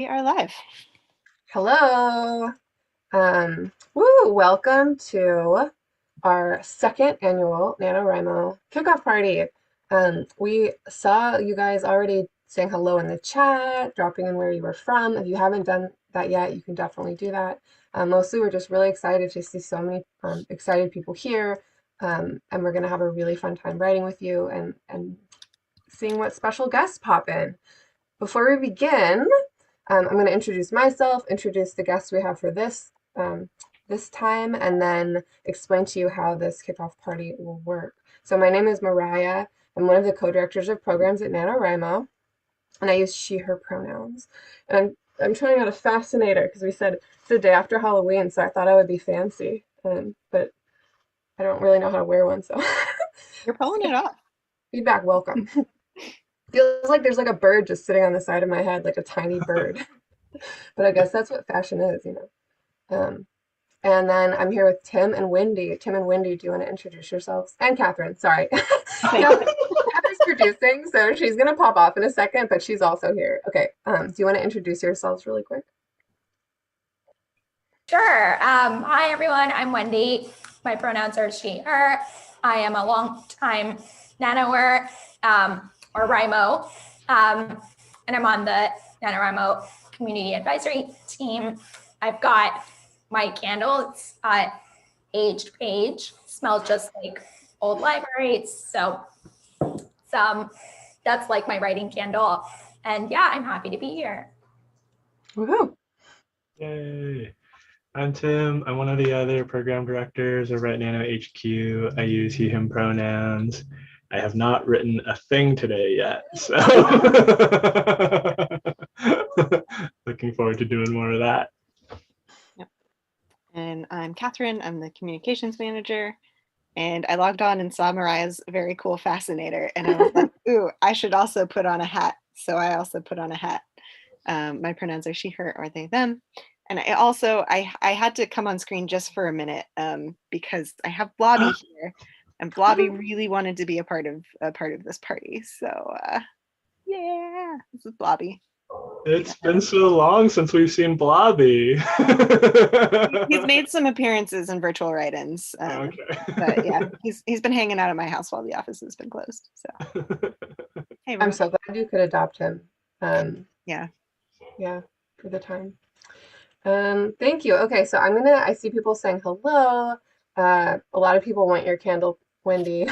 We are live. Hello. Welcome to our second annual NaNoWriMo kickoff party. We saw you guys already saying hello in the chat, dropping in where you were from. If you haven't done that yet, you can definitely do that. Mostly, we're just really excited to see so many excited people here, and we're going to have a really fun time writing with you and seeing what special guests pop in. Before we begin, I'm going to introduce myself, introduce the guests we have for this time, and then explain to you how this kickoff party will work. So my name is Mariah. I'm one of the co-directors of programs at NaNoWriMo, and I use she, her pronouns. And I'm trying out a fascinator because we said it's the day after Halloween, so I thought I would be fancy, but I don't really know how to wear one, so You're pulling it off. feedback welcome. Feels like there's like a bird just sitting on the side of my head, like a tiny bird. But I guess that's what fashion is, you know. And then I'm here with Tim and Wendy. Tim and Wendy, do you want to introduce yourselves? And Catherine, sorry. Catherine's producing, so she's going to pop off in a second, but she's also here. Okay, do you want to introduce yourselves really quick? Sure. Hi, everyone. I'm Wendy. My pronouns are she, her. I am a long-time nanoer or RIMO, and I'm on the NaNoWriMo community advisory team. I've got my candle. It's aged page. Smells just like old libraries. So that's like my writing candle. And yeah, I'm happy to be here. Woohoo! Yay! I'm Tim. I'm one of the other program directors over at Nano HQ. I use he, him pronouns. I have not written a thing today yet, so looking forward to doing more of that. Yep. And I'm Catherine. I'm the communications manager. And I logged on and saw Mariah's very cool fascinator. And I was like, ooh, I should also put on a hat. So I also put on a hat. My pronouns are she, her, or they, them. And I had to come on screen just for a minute because I have Blobby here. And Blobby really wanted to be a part of this party. So yeah, this is Blobby. It's been so long since we've seen Blobby. He's made some appearances in virtual write-ins. Okay. But yeah, he's been hanging out at my house while the office has been closed. So hey, I'm so glad you could adopt him. Yeah, for the time. Thank you. Okay, so I see people saying hello. A lot of people want your candle, Wendy.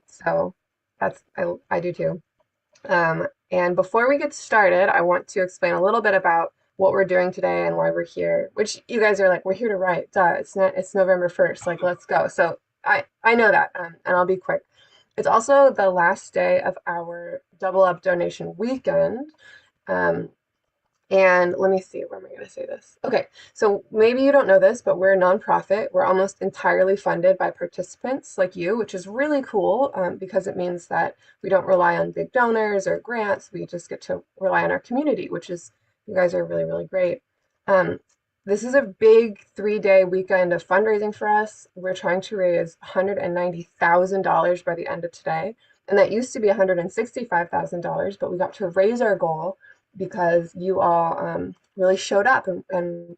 So I do too. And before we get started, I want to explain a little bit about what we're doing today and why we're here, which you guys are like, we're here to write. Duh, it's November 1st, like let's go. So I know that, and I'll be quick. It's also the last day of our Double Up donation weekend. And let me see, where am I going to say this? Okay, so maybe you don't know this, but we're a nonprofit. We're almost entirely funded by participants like you, which is really cool because it means that we don't rely on big donors or grants. We just get to rely on our community, which is, you guys are really, really great. This is a big 3-day weekend of fundraising for us. We're trying to raise $190,000 by the end of today. And that used to be $165,000, but we got to raise our goal because you all really showed up and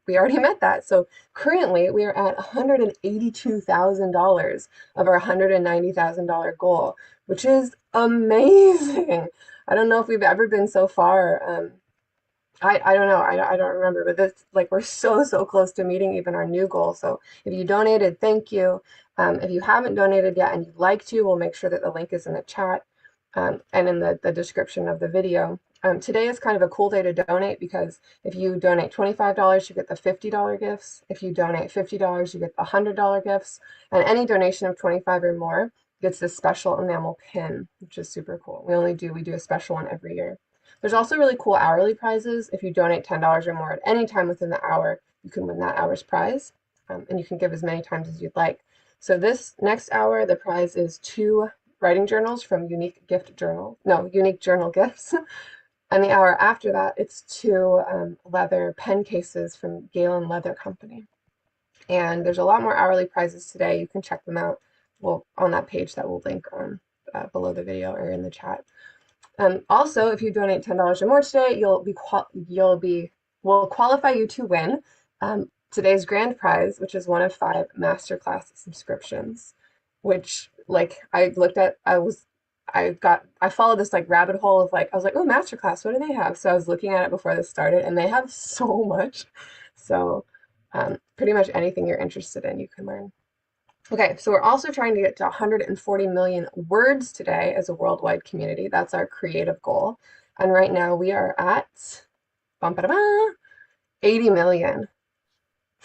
we already met that. So currently we are at $182,000 of our $190,000 goal, which is amazing. I don't know if we've ever been so far. I don't know. I don't remember, but this, like, we're so close to meeting even our new goal. So if you donated, thank you. If you haven't donated yet and you'd like to, we'll make sure that the link is in the chat and in the description of the video. Today is kind of a cool day to donate because if you donate $25, you get the $50 gifts. If you donate $50, you get the $100 gifts. And any donation of $25 or more gets this special enamel pin, which is super cool. We do a special one every year. There's also really cool hourly prizes. If you donate $10 or more at any time within the hour, you can win that hour's prize. And you can give as many times as you'd like. So this next hour, the prize is 2 writing journals from Unique Journal Gifts. And the hour after that, it's 2 leather pen cases from Galen Leather Company. And there's a lot more hourly prizes today. You can check them out on that page that we'll link on below the video or in the chat. Also, if you donate $10 or more today, we'll qualify you to win today's grand prize, which is one of 5 masterclass subscriptions. Which, like, I followed this like rabbit hole of like, I was like, oh, masterclass, what do they have? So I was looking at it before this started, and they have so much. So pretty much anything you're interested in, you can learn. Okay, so we're also trying to get to 140 million words today as a worldwide community. That's our creative goal. And right now we are at 80 million.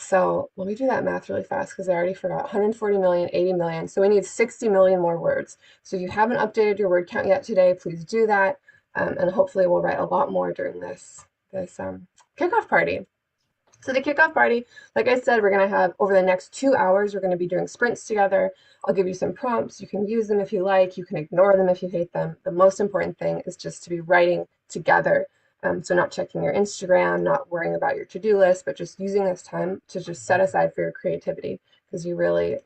So let me do that math really fast because I already forgot. 140 million, 80 million. So we need 60 million more words. So if you haven't updated your word count yet today, please do that. And hopefully we'll write a lot more during this kickoff party. So the kickoff party, like I said, we're going to have over the next 2 hours, we're going to be doing sprints together. I'll give you some prompts. You can use them if you like. You can ignore them if you hate them. The most important thing is just to be writing together. So not checking your Instagram, not worrying about your to-do list, but just using this time to just set aside for your creativity because you really,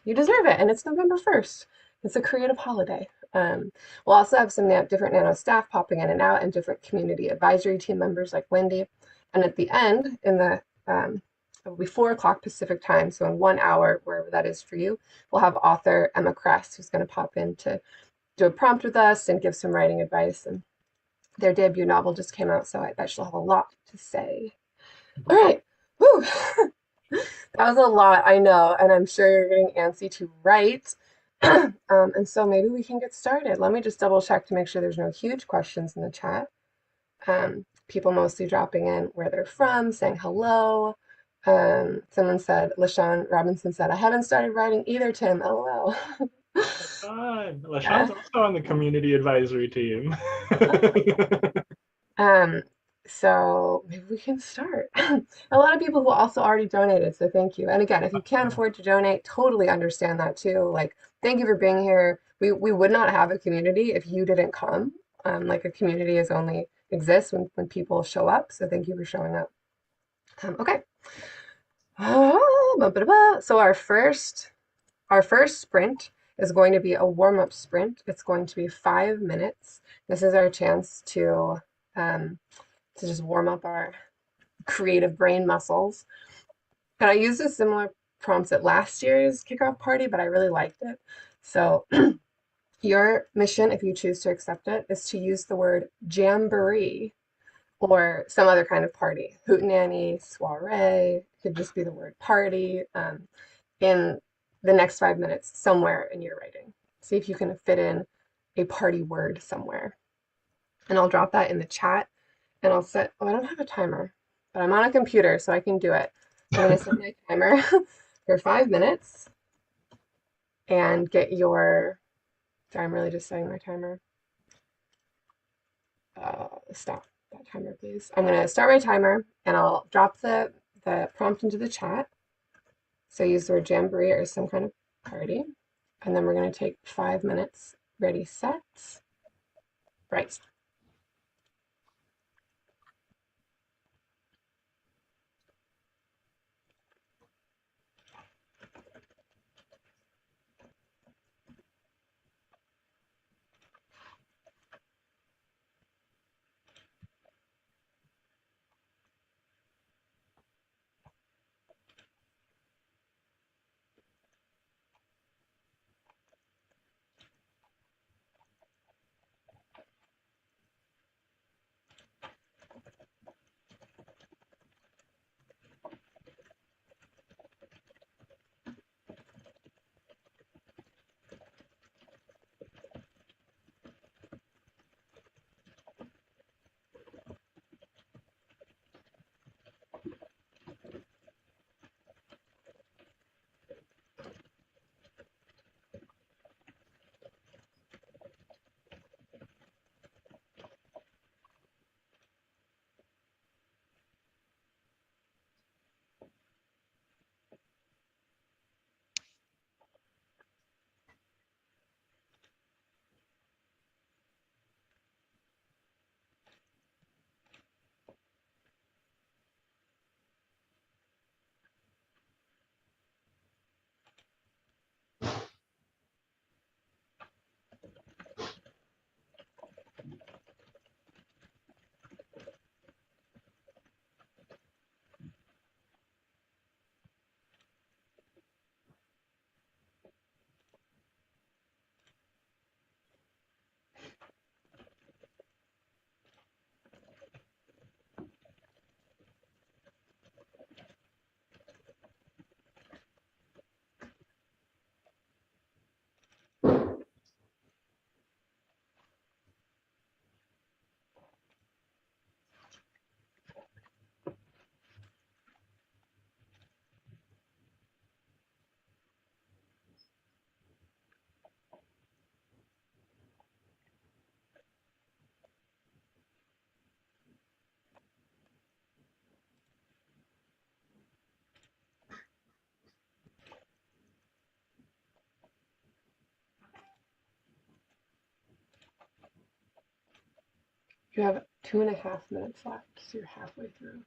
you deserve it. And it's November 1st. It's a creative holiday. We'll also have some different Nano staff popping in and out and different community advisory team members like Wendy. And at the end, it'll be 4 o'clock Pacific time, so in 1 hour, wherever that is for you, we'll have author Emma Kress, who's going to pop in to do a prompt with us and give some writing advice. And their debut novel just came out, so I bet she'll have a lot to say. All right. Whew. That was a lot, I know, and I'm sure you're getting antsy to write. And so maybe we can get started. Let me just double check to make sure there's no huge questions in the chat. People mostly dropping in where they're from, saying hello. Someone said, LaShawn Robinson said, I haven't started writing either, Tim. LOL. Fun. LaShawn's also on the community advisory team. So maybe we can start. A lot of people who also already donated, so thank you. And again, if you can't afford to donate, totally understand that too. Like, thank you for being here. We would not have a community if you didn't come. Like a community is only exists when people show up. So thank you for showing up. Okay. So our first sprint is going to be a warm-up sprint. It's going to be 5 minutes. This is our chance to just warm up our creative brain muscles. And I used a similar prompts at last year's kickoff party, but I really liked it. So your mission, if you choose to accept it, is to use the word jamboree or some other kind of party. Hootenanny, soiree, could just be the word party, in the next 5 minutes somewhere in your writing. See if you can fit in a party word somewhere. And I'll drop that in the chat. And I'll set, I don't have a timer, but I'm on a computer, so I can do it. I'm going to set my timer for 5 minutes and get your, sorry, I'm really just setting my timer. Stop that timer, please. I'm going to start my timer, and I'll drop the prompt into the chat. So use the word jamboree or some kind of party. And then we're going to take 5 minutes. Ready, set, right. You have 2.5 minutes left, so you're halfway through.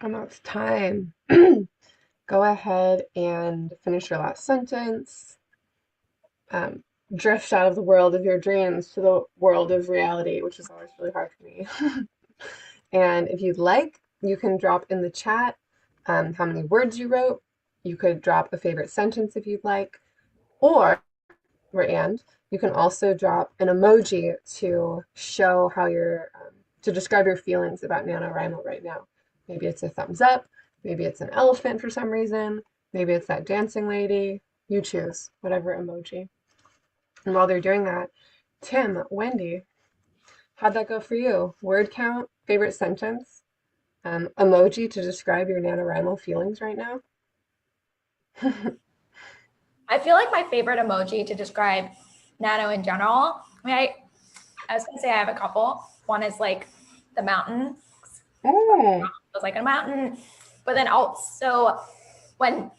And that's time. Go ahead and finish your last sentence. Drift out of the world of your dreams to the world of reality, which is always really hard for me. And if you'd like, you can drop in the chat how many words you wrote. You could drop a favorite sentence if you'd like, or you can also drop an emoji to show how you're, to describe your feelings about NaNoWriMo right now. Maybe it's a thumbs up, maybe it's an elephant for some reason, maybe it's that dancing lady. You choose whatever emoji. And while they're doing that, Tim, Wendy, how'd that go for you? Word count, favorite sentence, emoji to describe your NaNoWriMo feelings right now? I feel like my favorite emoji to describe Nano in general, I was gonna say I have a couple. One is like the mountain. Oh. It was like a mountain. But then also when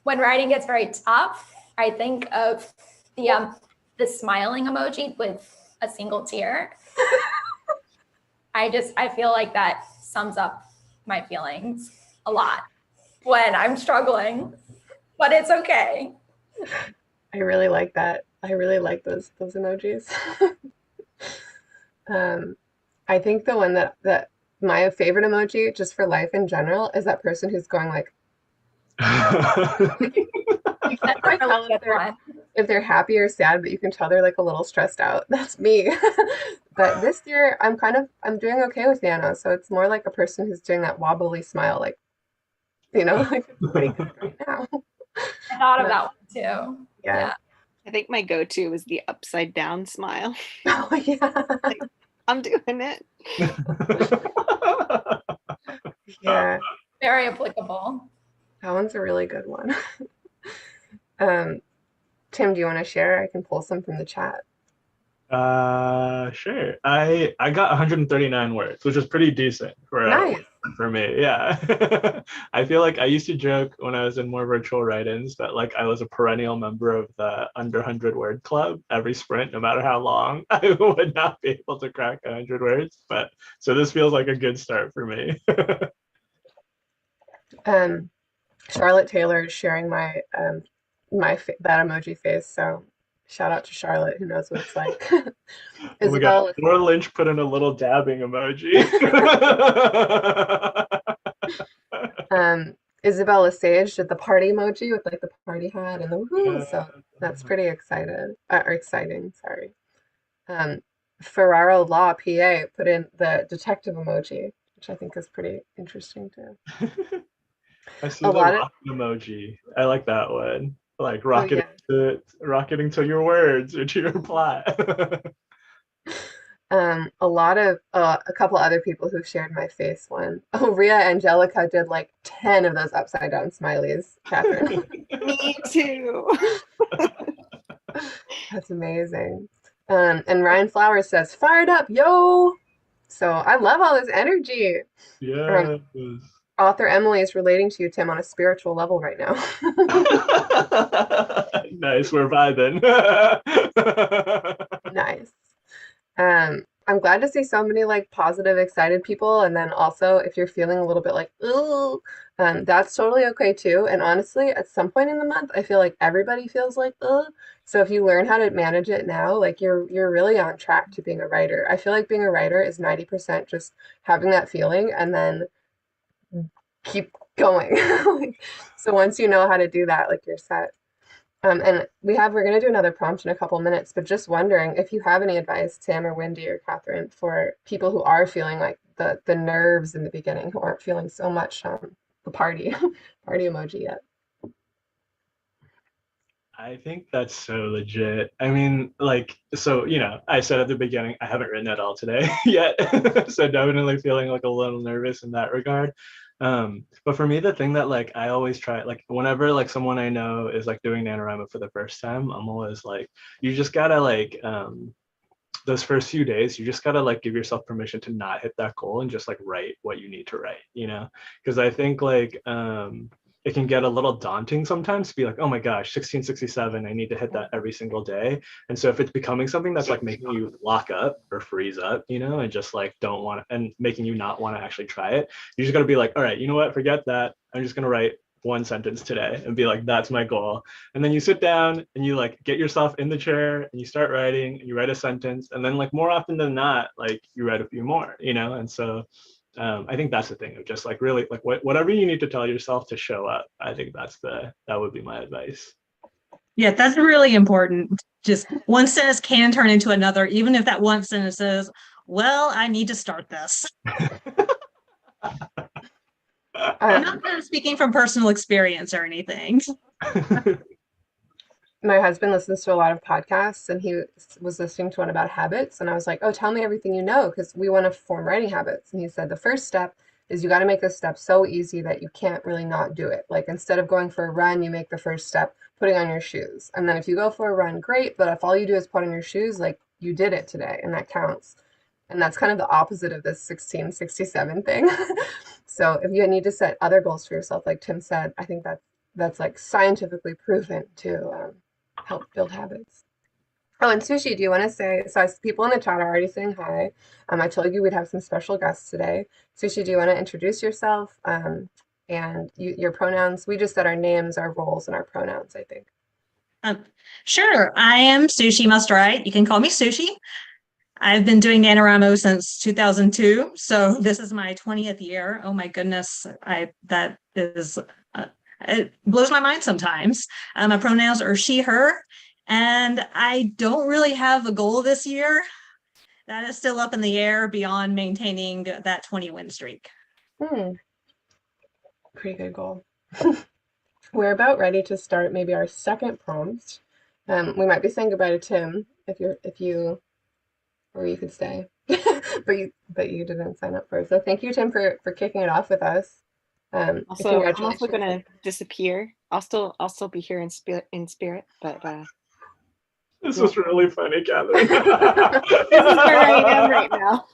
writing gets very tough, I think of the smiling emoji with a single tear. I feel like that sums up my feelings a lot when I'm struggling, but it's okay. I really like that. I really like those emojis. I think the one that my favorite emoji just for life in general is that person who's going like you can't quite tell if they're happy or sad, but you can tell they're like a little stressed out. That's me. But this year I'm doing okay with Nano, so it's more like a person who's doing that wobbly smile, like like it's pretty good right now. I thought of that one too. Yeah. I think my go-to was the upside down smile. Oh yeah. Like, I'm doing it. Yeah. Very applicable. That one's a really good one. Tim, do you want to share? I can pull some from the chat. Sure. I got 139 words, which is pretty decent for me. Yeah. I feel like I used to joke when I was in more virtual write-ins that like I was a perennial member of the under 100 word club. Every sprint, no matter how long, I would not be able to crack 100 words. But so this feels like a good start for me. Charlotte Taylor is sharing my that emoji face. So shout out to Charlotte, who knows what it's like. Oh my God. Laura Lynch put in a little dabbing emoji. Isabel Lesage did the party emoji with like the party hat and the woohoo. So that's pretty exciting. Sorry. Ferraro Law PA put in the detective emoji, which I think is pretty interesting too. I see the rocket emoji. I like that one. Like rocketing to your words or to your plot. A couple other people who shared my face one. Oh, Ria Angelica did like 10 of those upside down smileys, Catherine. Me too. That's amazing. And Ryan Flowers says, fired up, yo! So I love all this energy. Yeah. Author Emily is relating to you, Tim, on a spiritual level right now. Nice, we're vibing. Nice. I'm glad to see so many like positive, excited people. And then also, if you're feeling a little bit like, ooh, that's totally okay too. And honestly, at some point in the month, I feel like everybody feels like, ugh. So if you learn how to manage it now, like you're really on track to being a writer. I feel like being a writer is 90% just having that feeling and then keep going. So once you know how to do that, like you're set. And we're going to do another prompt in a couple minutes, but just wondering if you have any advice, Tim or Wendy or Catherine, for people who are feeling like the nerves in the beginning, who aren't feeling so much the party emoji yet. I think that's so legit. I mean, like, so, I said at the beginning, I haven't written at all today yet. So definitely feeling like a little nervous in that regard. But for me, the thing that like I always try, like whenever like someone I know is like doing NaNoWriMo for the first time, I'm always like, you just gotta like those first few days, you just gotta like give yourself permission to not hit that goal and just like write what you need to write, because I think like it can get a little daunting sometimes to be like, oh my gosh, 1667, I need to hit that every single day. And so if it's becoming something that's like making you lock up or freeze up, and just like don't want to, and making you not want to actually try it, you just got to be like, all right, you know what, forget that. I'm just going to write one sentence today and be like, that's my goal. And then you sit down and you like get yourself in the chair and you start writing and you write a sentence. And then like more often than not, like you write a few more, and so I think that's the thing of just like really like whatever you need to tell yourself to show up. I think that would be my advice. Yeah, that's really important. Just one sentence can turn into another, even if that one sentence says, well, I need to start this. I'm not kind of speaking from personal experience or anything. My husband listens to a lot of podcasts and he was listening to one about habits. And I was like, oh, tell me everything you know, because we want to form writing habits. And he said, the first step is you got to make this step so easy that you can't really not do it. Like instead of going for a run, you make the first step putting on your shoes. And then if you go for a run, great. But if all you do is put on your shoes, like you did it today and that counts. And that's kind of the opposite of this 1667 thing. So if you need to set other goals for yourself, like Tim said, I think that's like scientifically proven to help build habits. Oh, and Sushi, do you want to say, so people in the chat are already saying hi. I told you we'd have some special guests today. Sushi, do you want to introduce yourself and your pronouns? We just said our names, our roles, and our pronouns, I think. Sure. I am Sushi Must Write. You can call me Sushi. I've been doing NaNoWriMo since 2002, so this is my 20th year. Oh my goodness, that is it blows my mind sometimes. My pronouns are she, her, and I don't really have a goal this year. That is still up in the air beyond maintaining that 20 win streak. Pretty good goal. We're about ready to start maybe our second prompt. We might be saying goodbye to Tim if you or you could stay, but you didn't sign up for it. So thank you, Tim, for kicking it off with us. Also, I'm also gonna disappear. I'll still be here in spirit, but this was really funny, Catherine. This is where I am right now.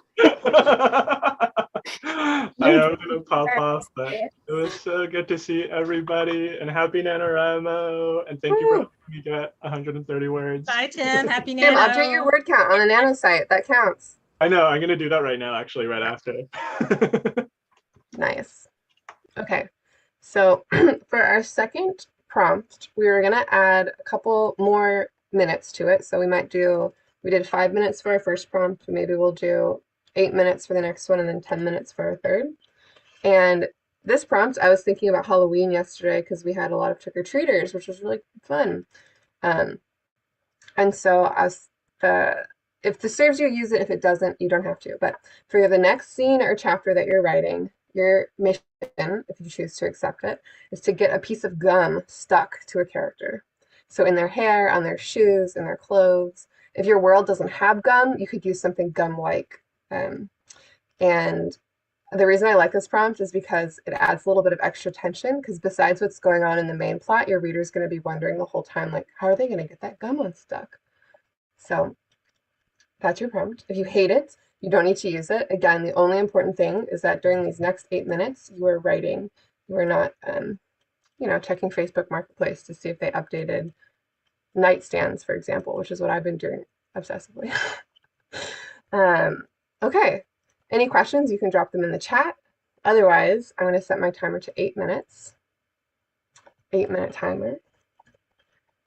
I am gonna pop off, but it was so good to see everybody, and happy NaNoWriMo, and thank you for helping me get 130 words. Bye, Tim. Happy Nano. Tim, update your word count on the Nano site. That counts. I know. I'm gonna do that right now, actually, right after. Nice. Okay. So for our second prompt, we were going to add a couple more minutes to it. So we did 5 minutes for our first prompt. Maybe we'll do 8 minutes for the next one and then 10 minutes for our third. And this prompt, I was thinking about Halloween yesterday because we had a lot of trick-or-treaters, which was really fun. And so if this serves you, use it. If it doesn't, you don't have to. But for the next scene or chapter that you're writing, your mission, if you choose to accept it, is to get a piece of gum stuck to a character. So in their hair, on their shoes, in their clothes. If your world doesn't have gum, you could use something gum-like. And the reason I like this prompt is because it adds a little bit of extra tension, because besides what's going on in the main plot, your reader's going to be wondering the whole time, like, how are they going to get that gum unstuck? So that's your prompt. If you hate it, you don't need to use it. Again, the only important thing is that during these next 8 minutes, you are writing. You are not, checking Facebook Marketplace to see if they updated nightstands, for example, which is what I've been doing obsessively. Okay. Any questions, you can drop them in the chat. Otherwise, I'm going to set my timer to 8 minutes. 8-minute timer.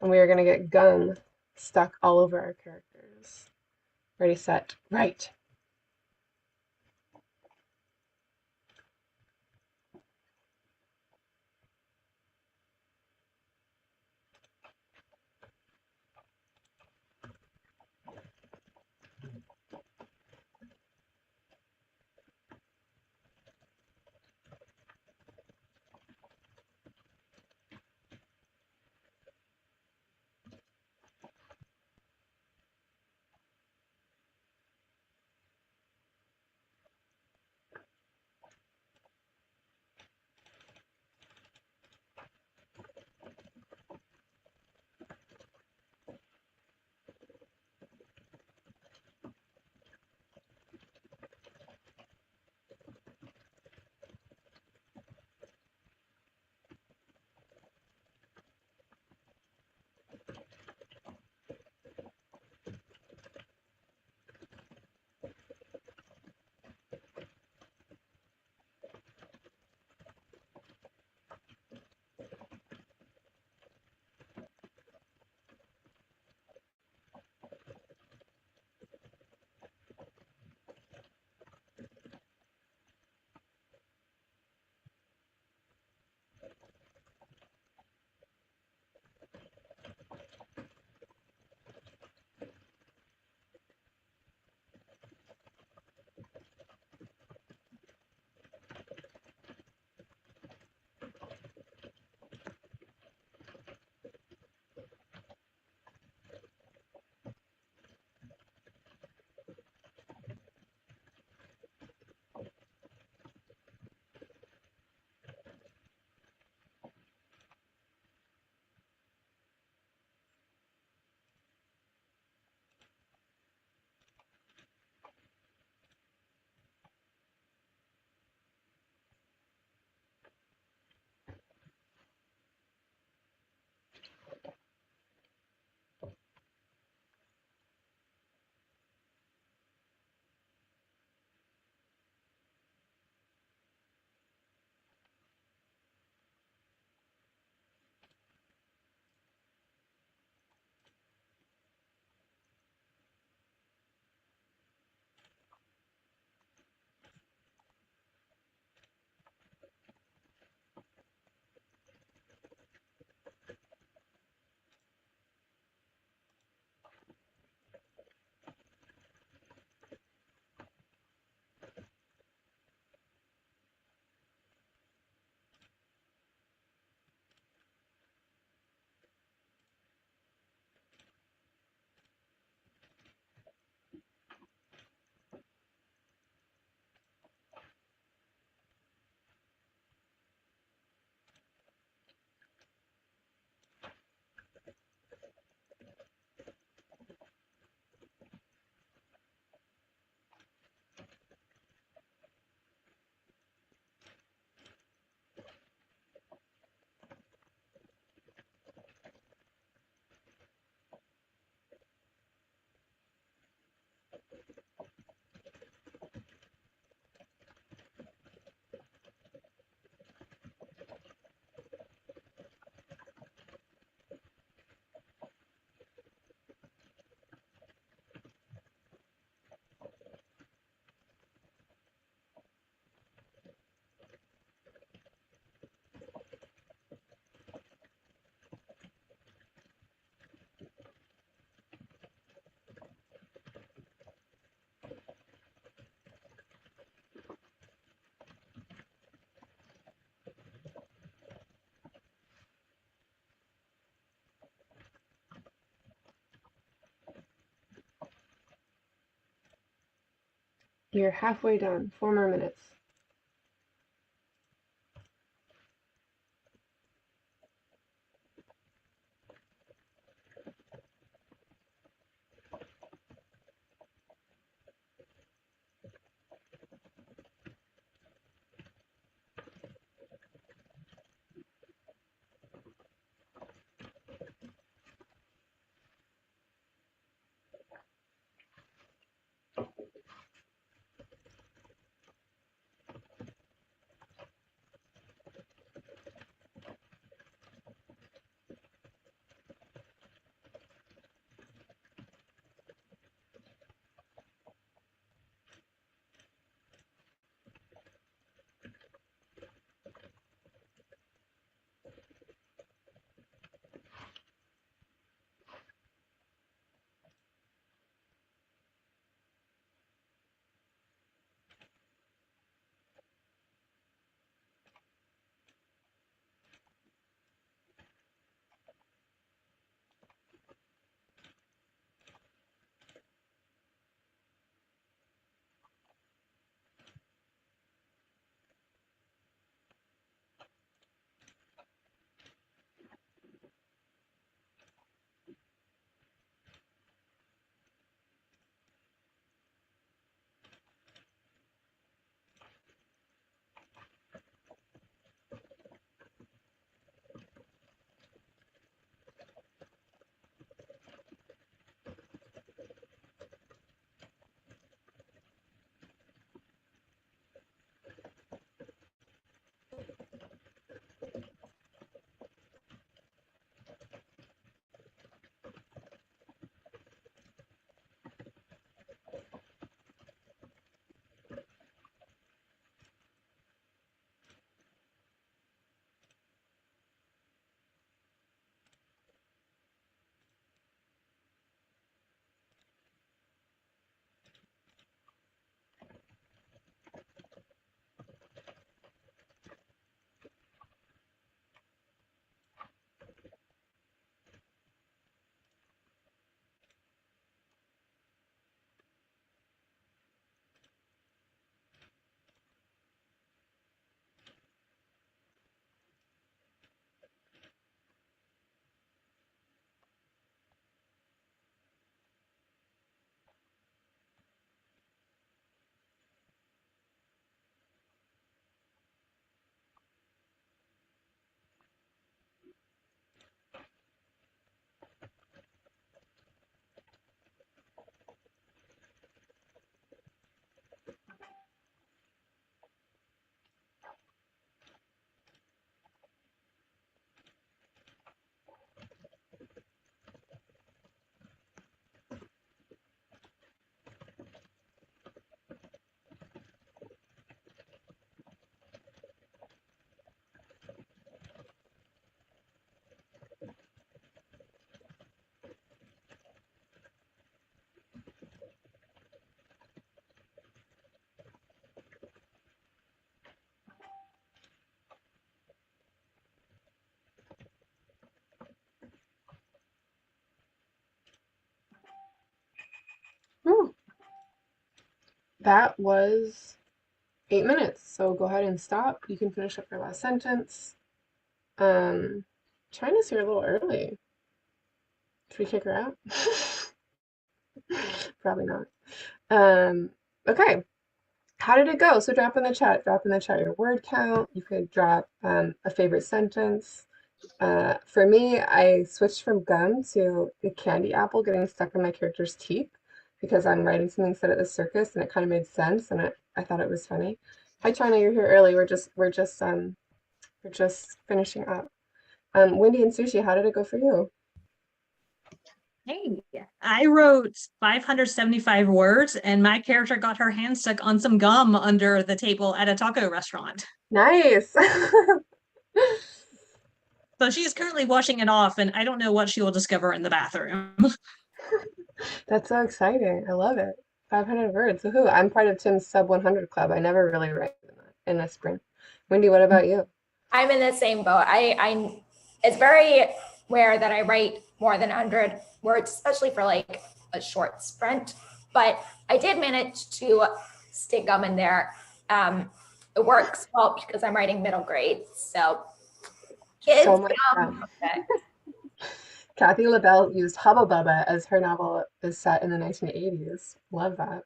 And we are going to get gum stuck all over our characters. Ready, set, write. You're halfway done. 4 more minutes. Whew. That was 8 minutes. So go ahead and stop. You can finish up your last sentence. China's here a little early. Should we kick her out? Probably not. Okay. How did it go? So drop in the chat. Drop in the chat your word count. You could drop a favorite sentence. For me, I switched from gum to the candy apple getting stuck in my character's teeth because I'm writing something set at the circus and it kind of made sense and I thought it was funny. Hi China, you're here early. We're just finishing up. Wendy and Sushi, how did it go for you? Hey, I wrote 575 words and my character got her hand stuck on some gum under the table at a taco restaurant. Nice. So she's currently washing it off and I don't know what she will discover in the bathroom. That's so exciting. I love it. 500 words. Woohoo. I'm part of Tim's sub 100 club. I never really write in a sprint. Wendy, what about you? I'm in the same boat. I it's very rare that I write more than 100 words, especially for like a short sprint. But I did manage to stick gum in there. It works well because I'm writing middle grade. So kids, So much gum. Kathy LaBelle used Hubba Bubba as her novel is set in the 1980s. Love that.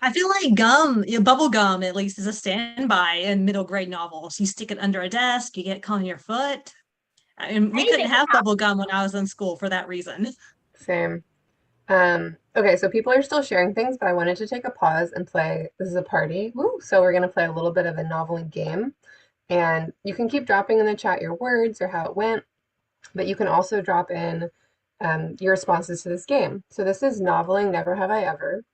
I feel like gum, bubble gum at least, is a standby in middle grade novels. You stick it under a desk, you get caught on your foot. I mean, we couldn't have bubble gum when I was in school for that reason. Same. Okay, so people are still sharing things, but I wanted to take a pause and play. This is a party. Woo! So we're going to play a little bit of a noveling game. And you can keep dropping in the chat your words or how it went, but you can also drop in your responses to this game. So this is Noveling Never Have I Ever.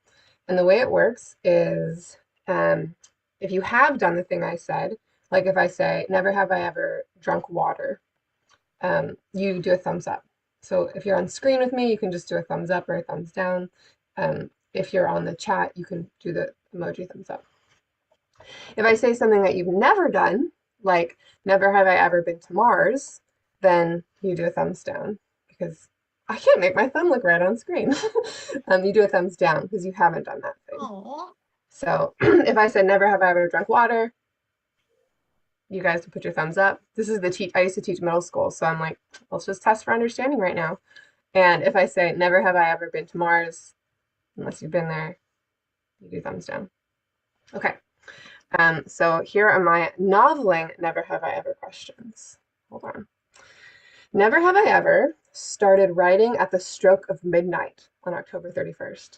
And the way it works is if you have done the thing I said, like if I say, never have I ever drunk water, you do a thumbs up. So if you're on screen with me, you can just do a thumbs up or a thumbs down. If you're on the chat, you can do the emoji thumbs up. If I say something that you've never done, like never have I ever been to Mars, then you do a thumbs down because I can't make my thumb look right on screen. You do a thumbs down because you haven't done that thing. Aww. So if I said never have I ever drunk water, you guys would put your thumbs up. This is I used to teach middle school, so I'm like, let's just test for understanding right now. And if I say never have I ever been to Mars, unless you've been there, you do thumbs down. Okay. So here are my noveling never have I ever questions. Hold on. Never have I ever started writing at the stroke of midnight on October 31st.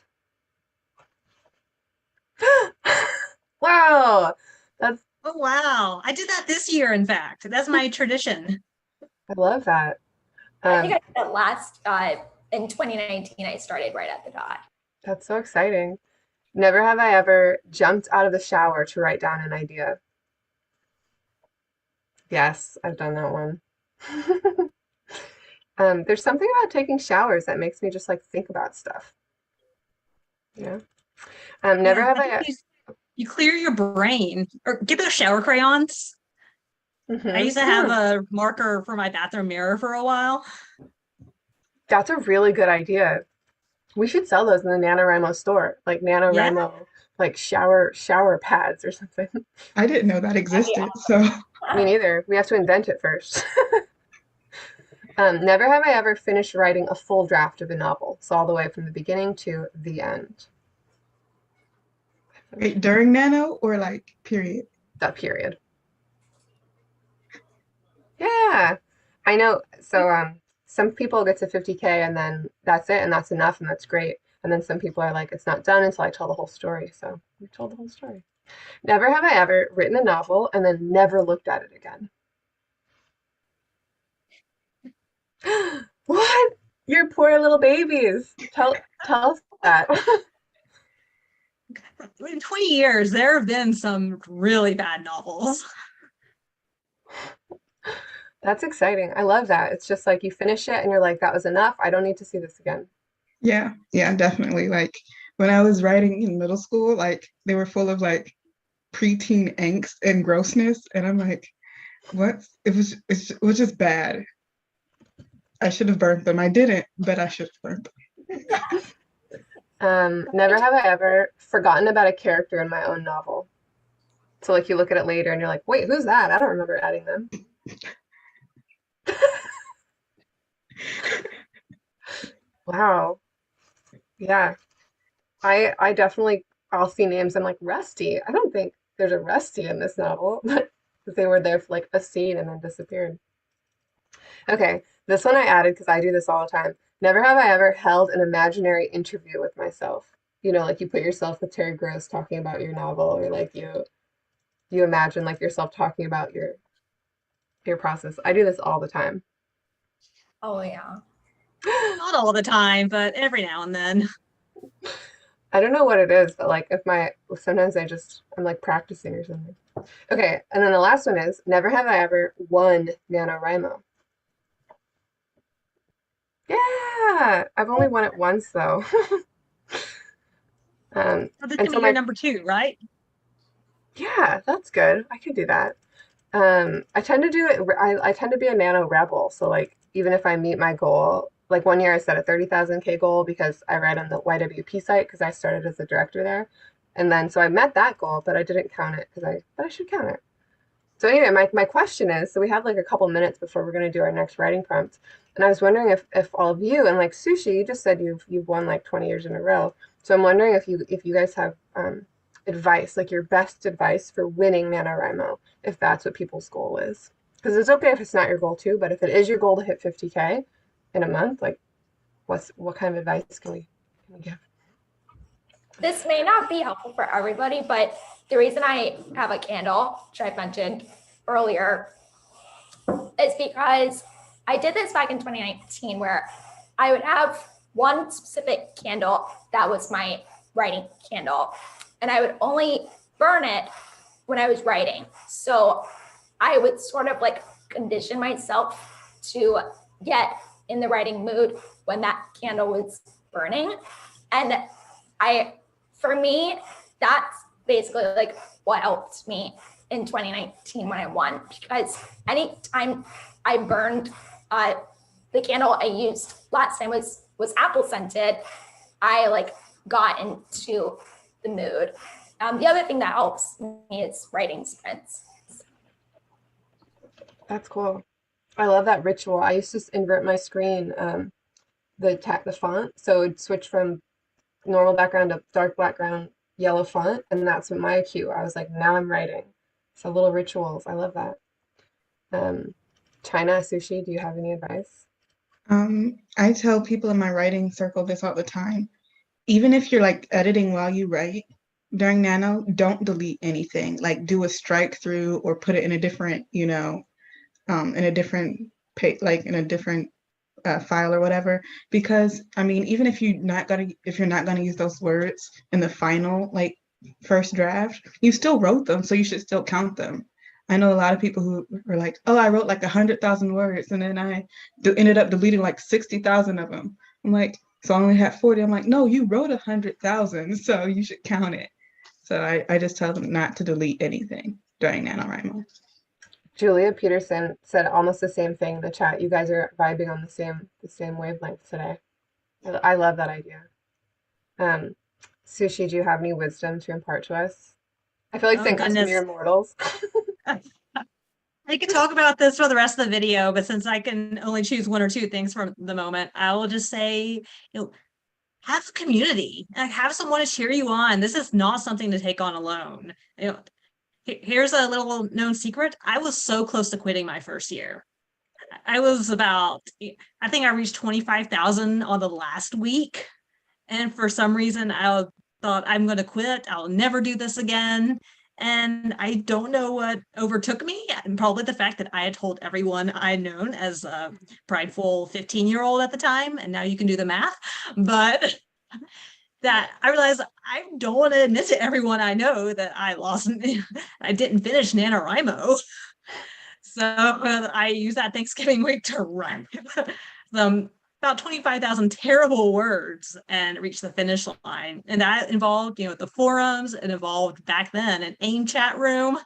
Wow, that's Oh, wow. I did that this year, in fact. That's my tradition. I love that. I think I did that last in 2019. I started right at the dot. That's so exciting. Never have I ever jumped out of the shower to write down an idea. Yes, I've done that one. There's something about taking showers that makes me just like think about stuff. Yeah. Never have I ever. You clear your brain or get those shower crayons. I used to have a marker for my bathroom mirror for a while. That's a really good idea. We should sell those in the NaNoWriMo store, like NaNoWriMo, like shower pads or something. I didn't know that existed, so. Me neither. We have to invent it first. Never have I ever finished writing a full draft of a novel, so all the way from the beginning to the end. Wait, during Nano or like period? That period. Yeah, I know. So some people get to 50K and then that's it and that's enough and that's great. And then some people are like, it's not done until I tell the whole story. So we told the whole story. Never have I ever written a novel and then never looked at it again. What? Your poor little babies. Tell us that. In 20 years, there have been some really bad novels. That's exciting. I love that. It's just like you finish it and you're like, that was enough. I don't need to see this again. Yeah, definitely. Like when I was writing in middle school, like they were full of like preteen angst and grossness. And I'm like, what? It was just bad. I should have burnt them. I didn't, but I should have burnt them. Never have I ever forgotten about a character in my own novel. So like you look at it later and you're like, wait, who's that? I don't remember adding them. Wow. Yeah. I definitely, I'll see names. I'm like, Rusty. I don't think there's a Rusty in this novel, but they were there for like a scene and then disappeared. Okay, this one I added because I do this all the time. Never have I ever held an imaginary interview with myself. You know, like you put yourself with Terry Gross talking about your novel, or like you imagine like yourself talking about your process. I do this all the time. Oh yeah. Not all the time, but every now and then. I don't know what it is, but like sometimes I'm like practicing or something. Okay, and then the last one is never have I ever won NaNoWriMo. Yeah, I've only won it once though. So this and can so be your number 2, right? Yeah, that's good. I could do that. I tend to do it. I tend to be a Nano rebel. So like, even if I meet my goal, like one year I set a 30,000K goal because I read on the YWP site because I started as a director there. And then, so I met that goal, but I didn't count it but I should count it. So anyway, my question is, so we have like a couple minutes before we're going to do our next writing prompt. And I was wondering if all of you, and like Sushi, you just said you've won like 20 years in a row. So I'm wondering if you guys have advice, like your best advice for winning NaNoWriMo, if that's what people's goal is. Because it's okay if it's not your goal too, but if it is your goal to hit 50K in a month, like what kind of advice can we give? This may not be helpful for everybody, but the reason I have a candle, which I've mentioned earlier, is because I did this back in 2019 where I would have one specific candle that was my writing candle, and I would only burn it when I was writing. So I would sort of like condition myself to get in the writing mood when that candle was burning. And for me, that's basically like what helped me in 2019 when I won, because anytime I burned the candle I used last time was apple scented, I like got into the mood. The other thing that helps me is writing sprints. That's cool. I love that ritual. I used to invert my screen, the font, so it'd switch from normal background to dark background, yellow font, and that's what my cue. I was like, now I'm writing. So little rituals. I love that. China, Sushi, do you have any advice? I tell people in my writing circle this all the time. Even if you're like editing while you write during Nano, don't delete anything. Like do a strike through or put it in a different, in a different page, like in a different file or whatever. Because I mean, even if you're not gonna use those words in the final like first draft, you still wrote them, so you should still count them. I know a lot of people who are like, oh, I wrote like 100,000 words, and then I ended up deleting like 60,000 of them. I'm like, so I only had 40. I'm like, no, you wrote 100,000, so you should count it. So I just tell them not to delete anything during NaNoWriMo. Julia Peterson said almost the same thing in the chat. You guys are vibing on the same wavelength today. I love that idea. Sushi, do you have any wisdom to impart to us? I feel like saying this to mere mortals. I could talk about this for the rest of the video, but since I can only choose one or two things from the moment, I will just say, have a community, like have someone to cheer you on. This is not something to take on alone. Here's a little known secret. I was so close to quitting my first year. I think I reached 25,000 on the last week. And for some reason, I thought I'm going to quit. I'll never do this again. And I don't know what overtook me, and probably the fact that I had told everyone I'd known as a prideful 15-year-old at the time, and now you can do the math, but that I realized I don't want to admit to everyone I know that I didn't finish NaNoWriMo. So I used that Thanksgiving week to write about 25,000 terrible words and reach the finish line. And that involved, the forums. It involved back then an AIM chat room.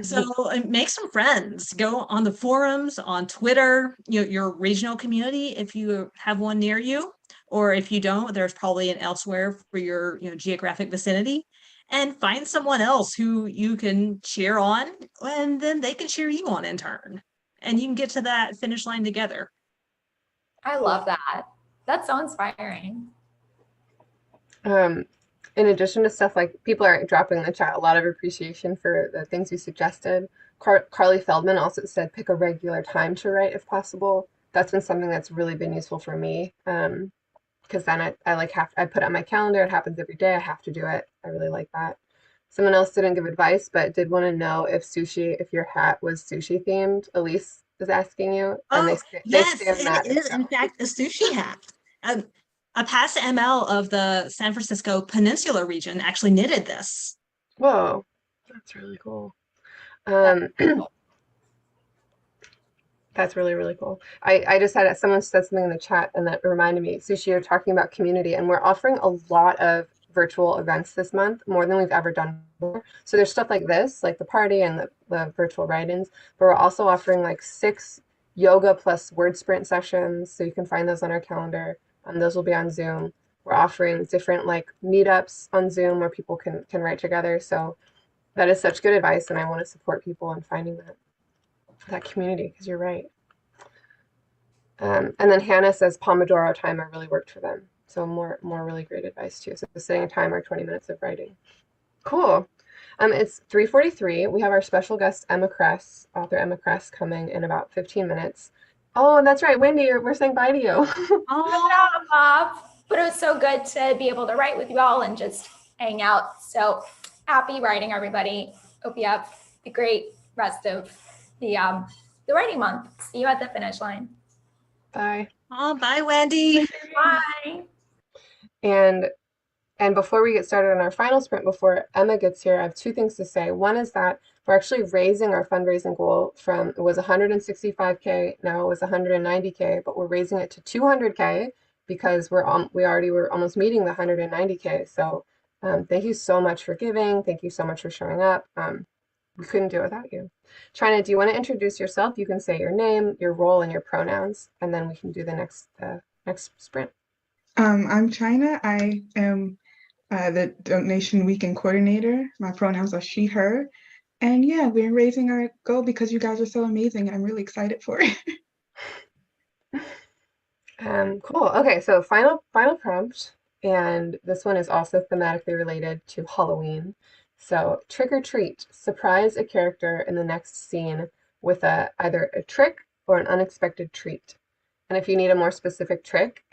So make some friends. Go on the forums, on Twitter, your regional community, if you have one near you, or if you don't, there's probably an elsewhere for your geographic vicinity. And find someone else who you can cheer on, and then they can cheer you on in turn. And you can get to that finish line together. I love that. That's so inspiring. In addition to stuff like people are dropping in the chat a lot of appreciation for the things you suggested. Carly Feldman also said pick a regular time to write if possible. That's been something that's really been useful for me. Because then I put it on my calendar. It happens every day. I have to do it. I really like that. Someone else didn't give advice, but did want to know if your hat was sushi themed. Elise is asking you. And yes, it is in fact a sushi hat. A past ML of the San Francisco Peninsula region actually knitted this. Whoa, that's really cool. That's really, really cool. I just had someone said something in the chat and that reminded me. Sushi, you're talking about community, and we're offering a lot of virtual events this month, more than we've ever done before. So there's stuff like this, like the party and the virtual write-ins, but we're also offering like 6 yoga plus word sprint sessions. So you can find those on our calendar. Those will be on Zoom. we're offering different like meetups on Zoom where people can write together. So that is such good advice, and I want to support people in finding that community, because you're right. And then Hannah says Pomodoro timer really worked for them. So more really great advice too. So setting a timer, 20 minutes of writing. Cool. It's 3:43. We have our special guest Emma Kress, author Emma Kress, coming in about 15 minutes. Oh, and that's right, Wendy, we're saying bye to you. Oh, but it was so good to be able to write with you all and just hang out. So happy writing, everybody. Hope you have a great rest of the writing month. See you at the finish line. Bye. Oh, bye, Wendy. Bye. And before we get started on our final sprint, before Emma gets here, I have two things to say. One is that we're actually raising our fundraising goal from, it was 165K, now it was 190K, but we're raising it to 200K because we already were almost meeting the 190K. So thank you so much for giving. Thank you so much for showing up. We couldn't do it without you. China, do you want to introduce yourself? You can say your name, your role, and your pronouns, and then we can do the next sprint. I'm China. I am the Donation Weekend coordinator. My pronouns are she, her. And yeah, we're raising our goal because you guys are so amazing. I'm really excited for it. Cool. Okay, so final prompt, and this one is also thematically related to Halloween. So trick or treat, surprise a character in the next scene with either a trick or an unexpected treat. And if you need a more specific trick,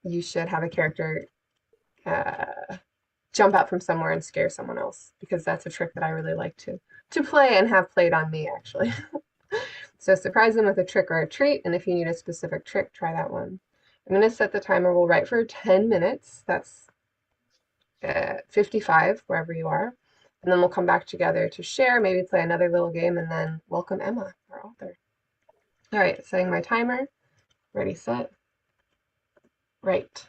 you should have a character jump out from somewhere and scare someone else, because that's a trick that I really like to play and have played on me, actually. So surprise them with a trick or a treat, and if you need a specific trick, try that one. I'm going to set the timer. We'll write for 10 minutes. That's 55, wherever you are. And then we'll come back together to share, maybe play another little game, and then welcome Emma, our author. All right, setting my timer. Ready, set, write.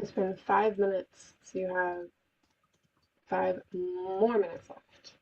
It's been 5 minutes, so you have 5 more minutes left.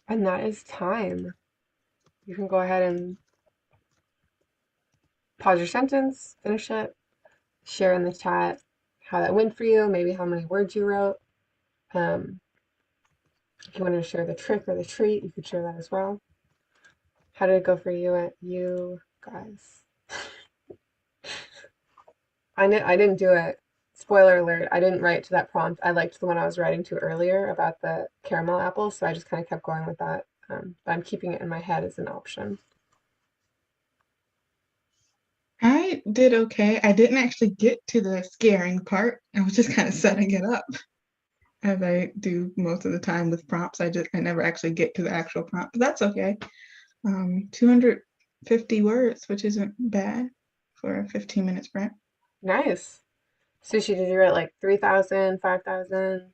And that is time. You can go ahead and pause your sentence, finish it, share in the chat how that went for you, maybe how many words you wrote. If you wanted to share the trick or the treat, you could share that as well. How did it go for you guys? I didn't do it, spoiler alert, I didn't write to that prompt. I liked the one I was writing to earlier about the caramel apples, so I just kind of kept going with that. But I'm keeping it in my head as an option. I did okay. I didn't actually get to the scaring part. I was just kind of setting it up, as I do most of the time with prompts. I never actually get to the actual prompt, but that's okay. 250 words, which isn't bad for a 15-minute sprint. Nice. Sushi, did you write like 3,000, 5,000?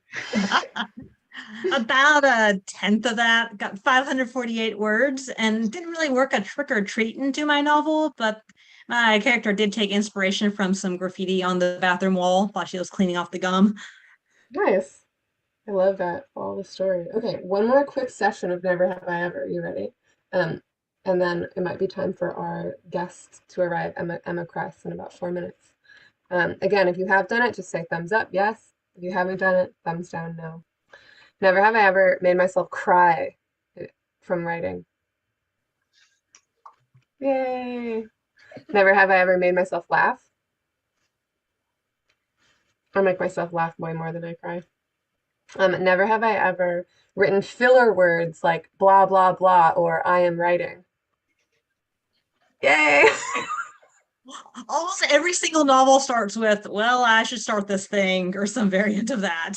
About a tenth of that, got 548 words, and didn't really work a trick or treat into my novel, but my character did take inspiration from some graffiti on the bathroom wall while she was cleaning off the gum. Nice. I love that. All the story. Okay, one more quick session of Never Have I Ever. You ready? Um, and then it might be time for our guest to arrive, Emma Kress, in about 4 minutes. Again, if you have done it, just say thumbs up, yes. If you haven't done it, thumbs down, no. Never have I ever made myself cry from writing. Yay! Never have I ever made myself laugh. I make myself laugh way more than I cry. Never have I ever written filler words like blah, blah, blah, or I am writing. Yay! Almost every single novel starts with, well, I should start this thing, or some variant of that.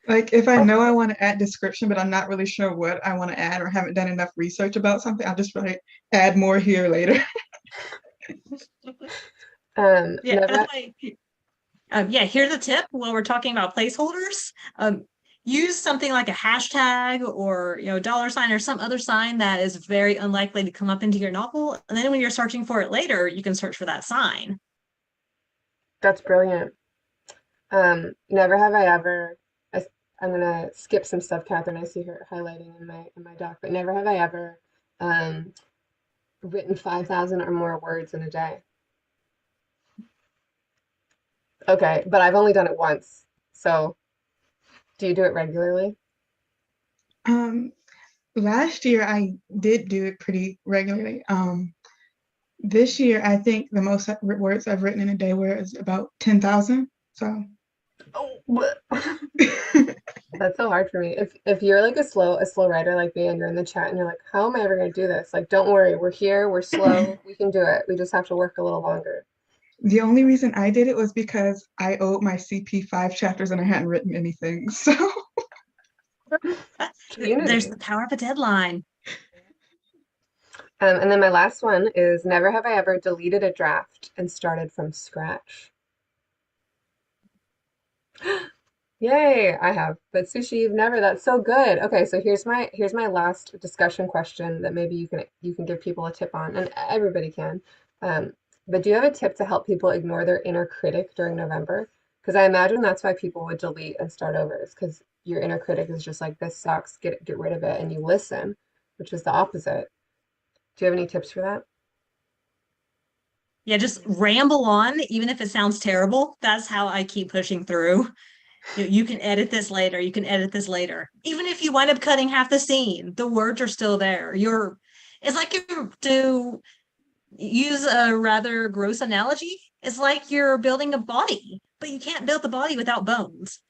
Like if I know I want to add description, but I'm not really sure what I want to add or haven't done enough research about something, I'll just write add more here later. Never. Here's a tip while we're talking about placeholders. Use something like a hashtag or $sign or some other sign that is very unlikely to come up into your novel. And then when you're searching for it later, you can search for that sign. That's brilliant. Never have I ever. I'm gonna skip some stuff, Catherine. I see her highlighting in my doc, but never have I ever written 5,000 or more words in a day. Okay, but I've only done it once. So, do you do it regularly? Last year I did do it pretty regularly. This year I think the most words I've written in a day was about 10,000. So. Oh, that's so hard for me. If you're like a slow writer like me and you're in the chat and you're like, how am I ever gonna do this? Like, don't worry, we're here, we're slow, we can do it. We just have to work a little longer. The only reason I did it was because I owed my CP 5 chapters and I hadn't written anything. So there's the power of a deadline. And then my last one is never have I ever deleted a draft and started from scratch. Yay, I have. But Sushi, you've never. That's so good. Okay, so here's my last discussion question that maybe you can give people a tip on, and everybody can. But do you have a tip to help people ignore their inner critic during November? Because I imagine that's why people would delete and start over, is because your inner critic is just like, this sucks, get rid of it, and you listen, which is the opposite. Do you have any tips for that? Yeah, just ramble on, even if it sounds terrible. That's how I keep pushing through. You can edit this later. You can edit this later. Even if you wind up cutting half the scene, the words are still there. It's like to use a rather gross analogy. It's like you're building a body, but you can't build the body without bones.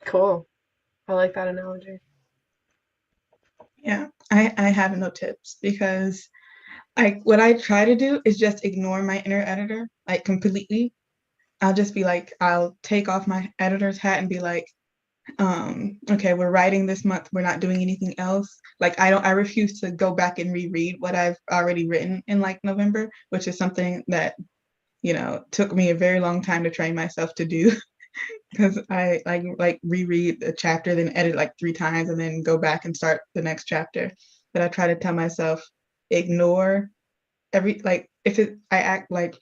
Cool. I like that analogy. Yeah, I have no tips because what I try to do is just ignore my inner editor, like completely. I'll just be like, I'll take off my editor's hat and be like, okay, we're writing this month. We're not doing anything else. Like I refuse to go back and reread what I've already written in like November, which is something that, took me a very long time to train myself to do because I like reread a chapter, then edit like 3 times and then go back and start the next chapter. But I try to tell myself, ignore I act like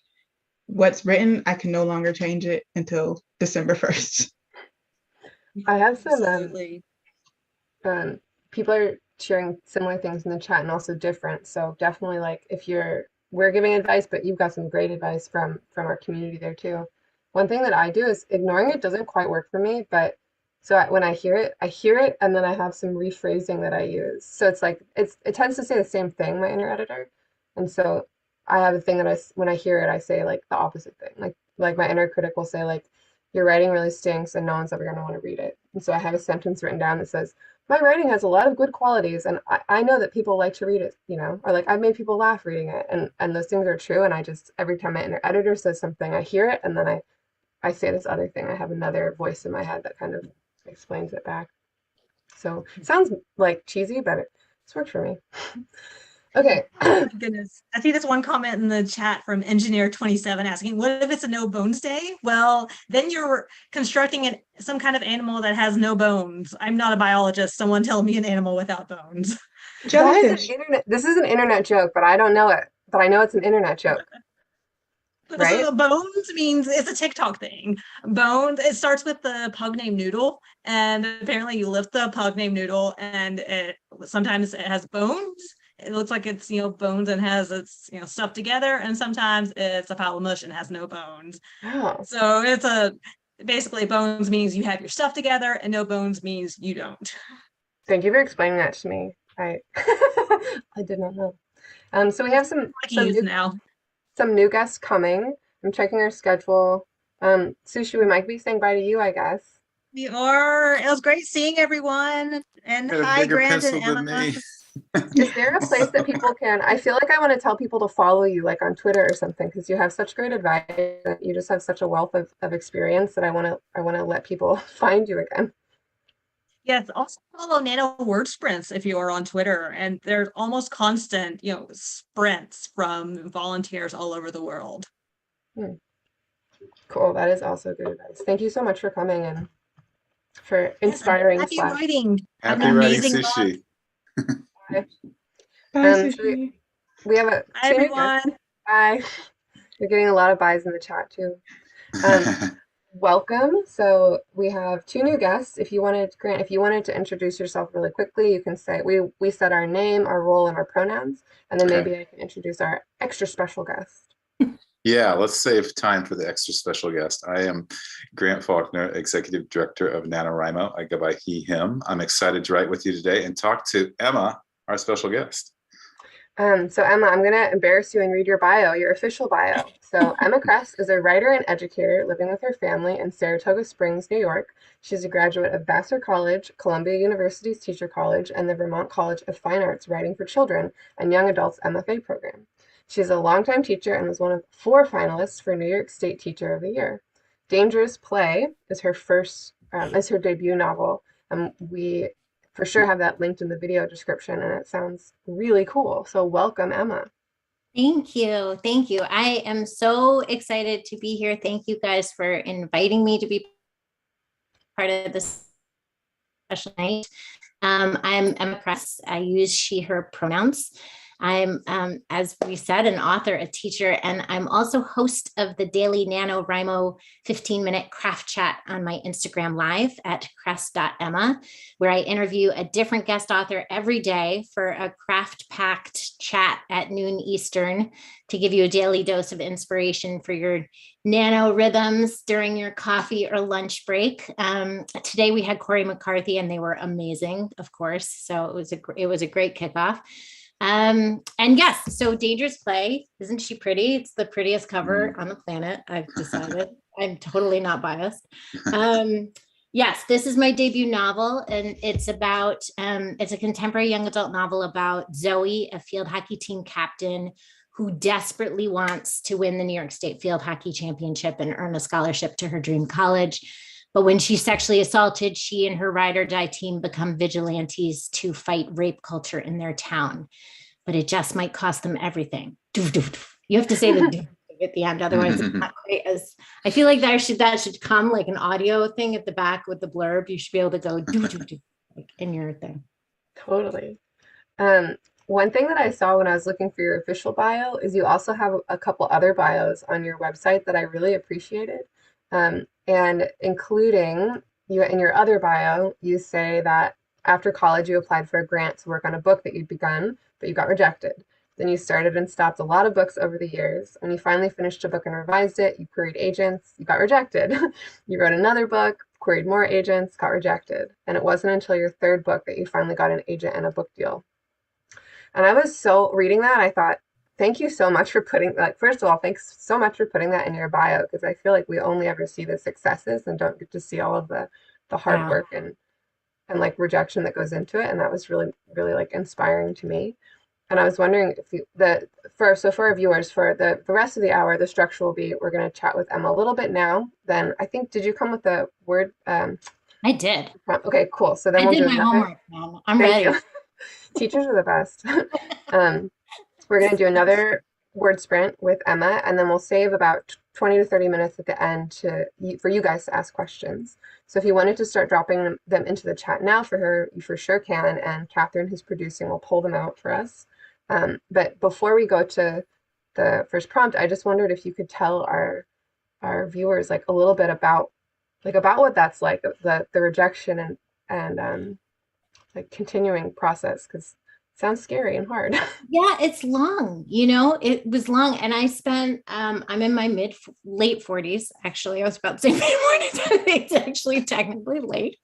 what's written, I can no longer change it until December 1st. I have some Absolutely. People are sharing similar things in the chat and also different. So definitely like we're giving advice, but you've got some great advice from our community there too. One thing that I do is ignoring it doesn't quite work for me, but when I hear it, and then I have some rephrasing that I use. So it's like it tends to say the same thing, my inner editor, and so I have a thing that when I hear it, I say like the opposite thing. Like Like my inner critic will say like, your writing really stinks and no one's ever going to want to read it. And so I have a sentence written down that says, my writing has a lot of good qualities and I know that people like to read it, you know, or like I've made people laugh reading it, and those things are true. And I just, every time my inner editor says something, I hear it, and then I say this other thing. I have another voice in my head that kind of explains it back. So it sounds like cheesy, but it's worked for me. Okay. Oh my goodness. I see this one comment in the chat from Engineer27 asking, what if it's a no bones day? Well, then you're constructing some kind of animal that has no bones. I'm not a biologist. Someone tell me an animal without bones. Jellyfish. This is an internet joke, but I don't know it. But I know it's an internet joke. Right? So bones means it's a TikTok thing. Bones, it starts with the pug named Noodle, and apparently you lift the pug named Noodle, and sometimes it has bones. It looks like it's, you know, bones and has its, you know, stuff together, and sometimes it's a pile of mush and has no bones. Oh. So it's basically bones means you have your stuff together, and no bones means you don't. Thank you for explaining that to me. I did not know. So we have some new guests coming. I'm checking our schedule. Sushi, we might be saying bye to you, I guess. We are. It was great seeing everyone. And hi, Grant and Emma. Is there a place that people can, I feel like I want to tell people to follow you like on Twitter or something, because you have such great advice, you just have such a wealth of experience that I want to let people find you again. Yes, also follow Nano Word Sprints if you are on Twitter, and there's almost constant, you know, sprints from volunteers all over the world. Cool, that is also good advice. Thank you so much for coming and for inspiring. Happy writing. Happy writing, Sushi. Bye, Sushi. We have a Hi, everyone. Bye. You're getting a lot of buys in the chat too. Welcome. So we have two new guests. If you wanted, Grant, if you wanted to introduce yourself really quickly, you can say we said our name, our role, and our pronouns, and then maybe I can introduce our extra special guest. Yeah, let's save time for the extra special guest. I am Grant Faulkner, Executive Director of NaNoWriMo. I go by he, him. I'm excited to write with you today and talk to Emma, our special guest. So Emma, I'm going to embarrass you and read your bio, your official bio. So Emma Kress is a writer and educator living with her family in Saratoga Springs, New York. She's a graduate of Vassar College, Columbia University's Teacher College, and the Vermont College of Fine Arts Writing for Children and Young Adults MFA program. She's a longtime teacher and was one of 4 finalists for New York State Teacher of the Year. Dangerous Play is her debut novel, and we for sure have that linked in the video description, and it sounds really cool. So welcome, Emma. Thank you. Thank you. I am so excited to be here. Thank you guys for inviting me to be part of this special night. I'm Emma Kress. I use she, her pronouns. I'm, as we said, an author, a teacher, and I'm also host of the daily NaNoWriMo 15-minute craft chat on my Instagram live at kress.emma, where I interview a different guest author every day for a craft-packed chat at noon Eastern to give you a daily dose of inspiration for your nano rhythms during your coffee or lunch break. Today we had Corey McCarthy, and they were amazing, of course. So it was a great kickoff. And yes, so Dangerous Play, isn't she pretty? It's the prettiest cover on the planet, I've decided. I'm totally not biased. Yes, this is my debut novel, and it's about, it's a contemporary young adult novel about Zoe, a field hockey team captain who desperately wants to win the New York State Field Hockey Championship and earn a scholarship to her dream college. But when she's sexually assaulted, she and her ride or die team become vigilantes to fight rape culture in their town. But it just might cost them everything. You have to say the at the end, otherwise it's not quite as, I feel like that should come like an audio thing at the back with the blurb. You should be able to go like in your thing. Totally. One thing that I saw when I was looking for your official bio is you also have a couple other bios on your website that I really appreciated. And including you in your other bio, you say that after college, you applied for a grant to work on a book that you'd begun, but you got rejected. Then you started and stopped a lot of books over the years. When you finally finished a book and revised it, you queried agents, you got rejected. You wrote another book, queried more agents, got rejected. And it wasn't until your 3rd book that you finally got an agent and a book deal. And I was so reading that, I thought, thank you so much for putting, like, first of all, thanks so much for putting that in your bio, because I feel like we only ever see the successes and don't get to see all of the hard Yeah. work and like rejection that goes into it. And that was really, really like inspiring to me. And I was wondering if you, for our viewers, for the rest of the hour, the structure will be, we're going to chat with Emma a little bit now. Then I think, did you come with the word? I did. Okay, cool. So then I we'll did do my another. homework, man. I'm Thank ready. you. Teachers are the best. We're going to do another word sprint with Emma, and then we'll save about 20 to 30 minutes at the end for you guys to ask questions. So if you wanted to start dropping them into the chat now for her, you for sure can, and Catherine, who's producing, will pull them out for us. But before we go to the first prompt, I just wondered if you could tell our viewers like a little bit about what that's like, the rejection and like continuing process, because it sounds scary and hard. Yeah, it's long, it was long. And I spent, I'm in my late 40s, actually. I was about to say mid-40s. It's actually technically late.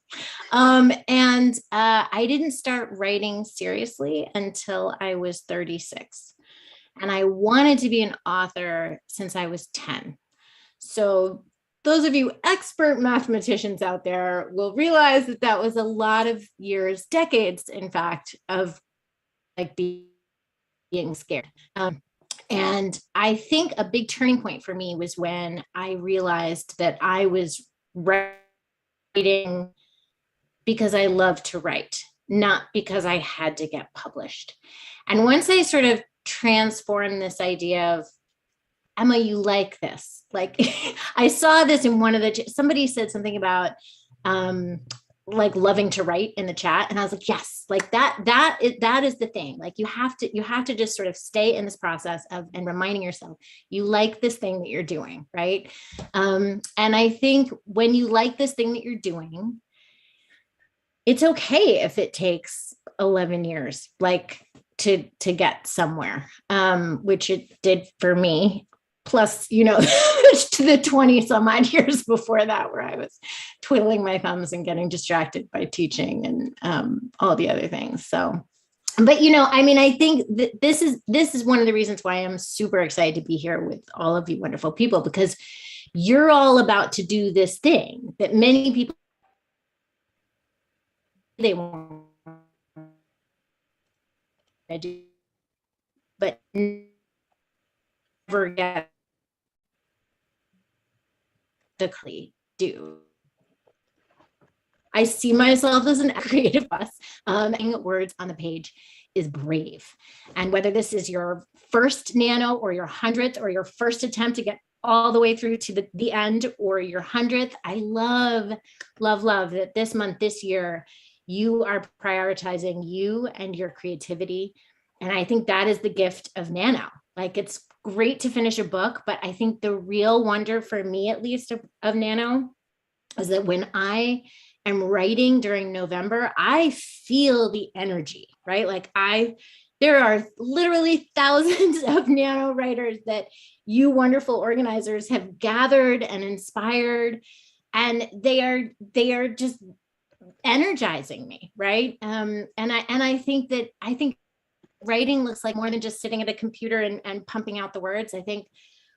And I didn't start writing seriously until I was 36. And I wanted to be an author since I was 10. So those of you expert mathematicians out there will realize that was a lot of years, decades, in fact, of like being scared. And I think a big turning point for me was when I realized that I was writing because I love to write, not because I had to get published. And once I sort of transformed this idea of, Emma, you like this. Like I saw this in somebody said something about like loving to write in the chat. And I was like, yes, like that is the thing. Like you have to just sort of stay in this process and reminding yourself, you like this thing that you're doing. Right. And I think when you like this thing that you're doing, it's okay if it takes 11 years, like to get somewhere, which it did for me. Plus, to the 20 some odd years before that, where I was twiddling my thumbs and getting distracted by teaching and all the other things. So, but I think that this is one of the reasons why I'm super excited to be here with all of you wonderful people, because you're all about to do this thing that many people they want to do, but never get to do. I see myself as an creative boss. Putting words on the page is brave. And whether this is your first nano or your 100th or your first attempt to get all the way through to the end or your 100th, I love that this month, this year, you are prioritizing you and your creativity. And I think that is the gift of Nano. Like it's great to finish a book, but I think the real wonder for me, at least of Nano, is that when I am writing during November, I feel the energy, right? Like there are literally thousands of Nano writers that you wonderful organizers have gathered and inspired, and they are just energizing me, right? And I think writing looks like more than just sitting at a computer and pumping out the words. I think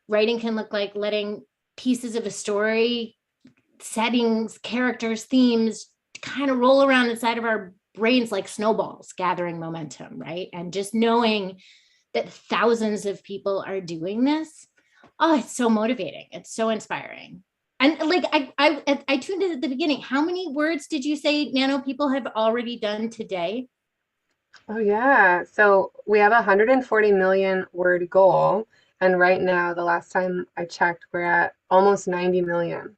writing can look like letting pieces of a story, settings, characters, themes kind of roll around inside of our brains like snowballs, gathering momentum, right? And just knowing that thousands of people are doing this, oh, it's so motivating. It's so inspiring. And like I tuned in at the beginning. How many words did you say Nano people have already done today? Oh yeah. So we have a 140 million word goal. And right now, the last time I checked, we're at almost 90 million.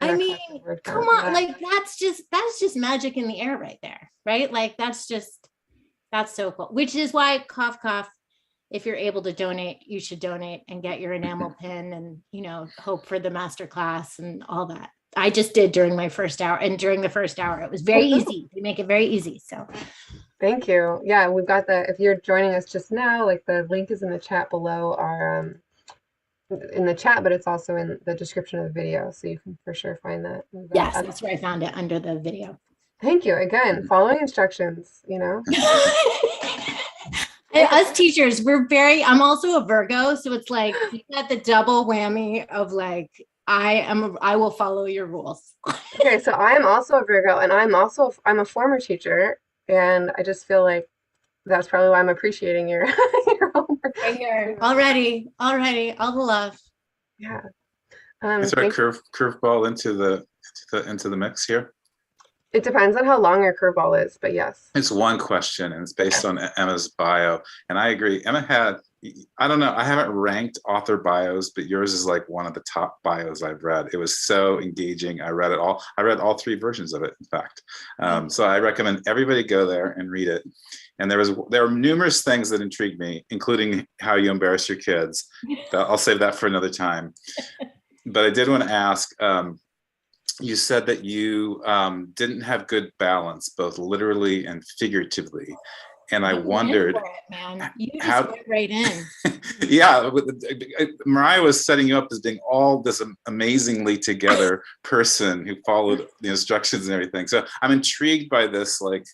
I mean, come on, like that's just magic in the air right there, right? Like that's so cool. Which is why cough, cough, if you're able to donate, you should donate and get your enamel pin and, hope for the master class and all that. I just did during my first hour, and during the first hour, it was very easy. We make it very easy. So thank you. Yeah, we've got if you're joining us just now, like the link is in the chat below in the chat, but it's also in the description of the video. So you can for sure find that. Yes, that's where I found it, under the video. Thank you. Again, following instructions, I Us teachers, I'm also a Virgo, so it's like you got the double whammy of like I will follow your rules. Okay, so I am also a Virgo, and I'm a former teacher, and I just feel like that's probably why I'm appreciating your your homework. Right here. Already, all the love. Yeah. Is there a curveball into the mix here? It depends on how long your curveball is, but yes. It's one question, and it's based on Emma's bio. And I agree. Emma had, I don't know, I haven't ranked author bios, but yours is like one of the top bios I've read. It was so engaging. I read it all. I read all 3 versions of it, in fact. So I recommend everybody go there and read it. And there were numerous things that intrigued me, including how you embarrass your kids. I'll save that for another time. But I did want to ask, you said that you didn't have good balance, both literally and figuratively. And I wondered, man. You just went right in. Yeah, Mariah was setting you up as being all this amazingly together person who followed the instructions and everything. So I'm intrigued by this, like,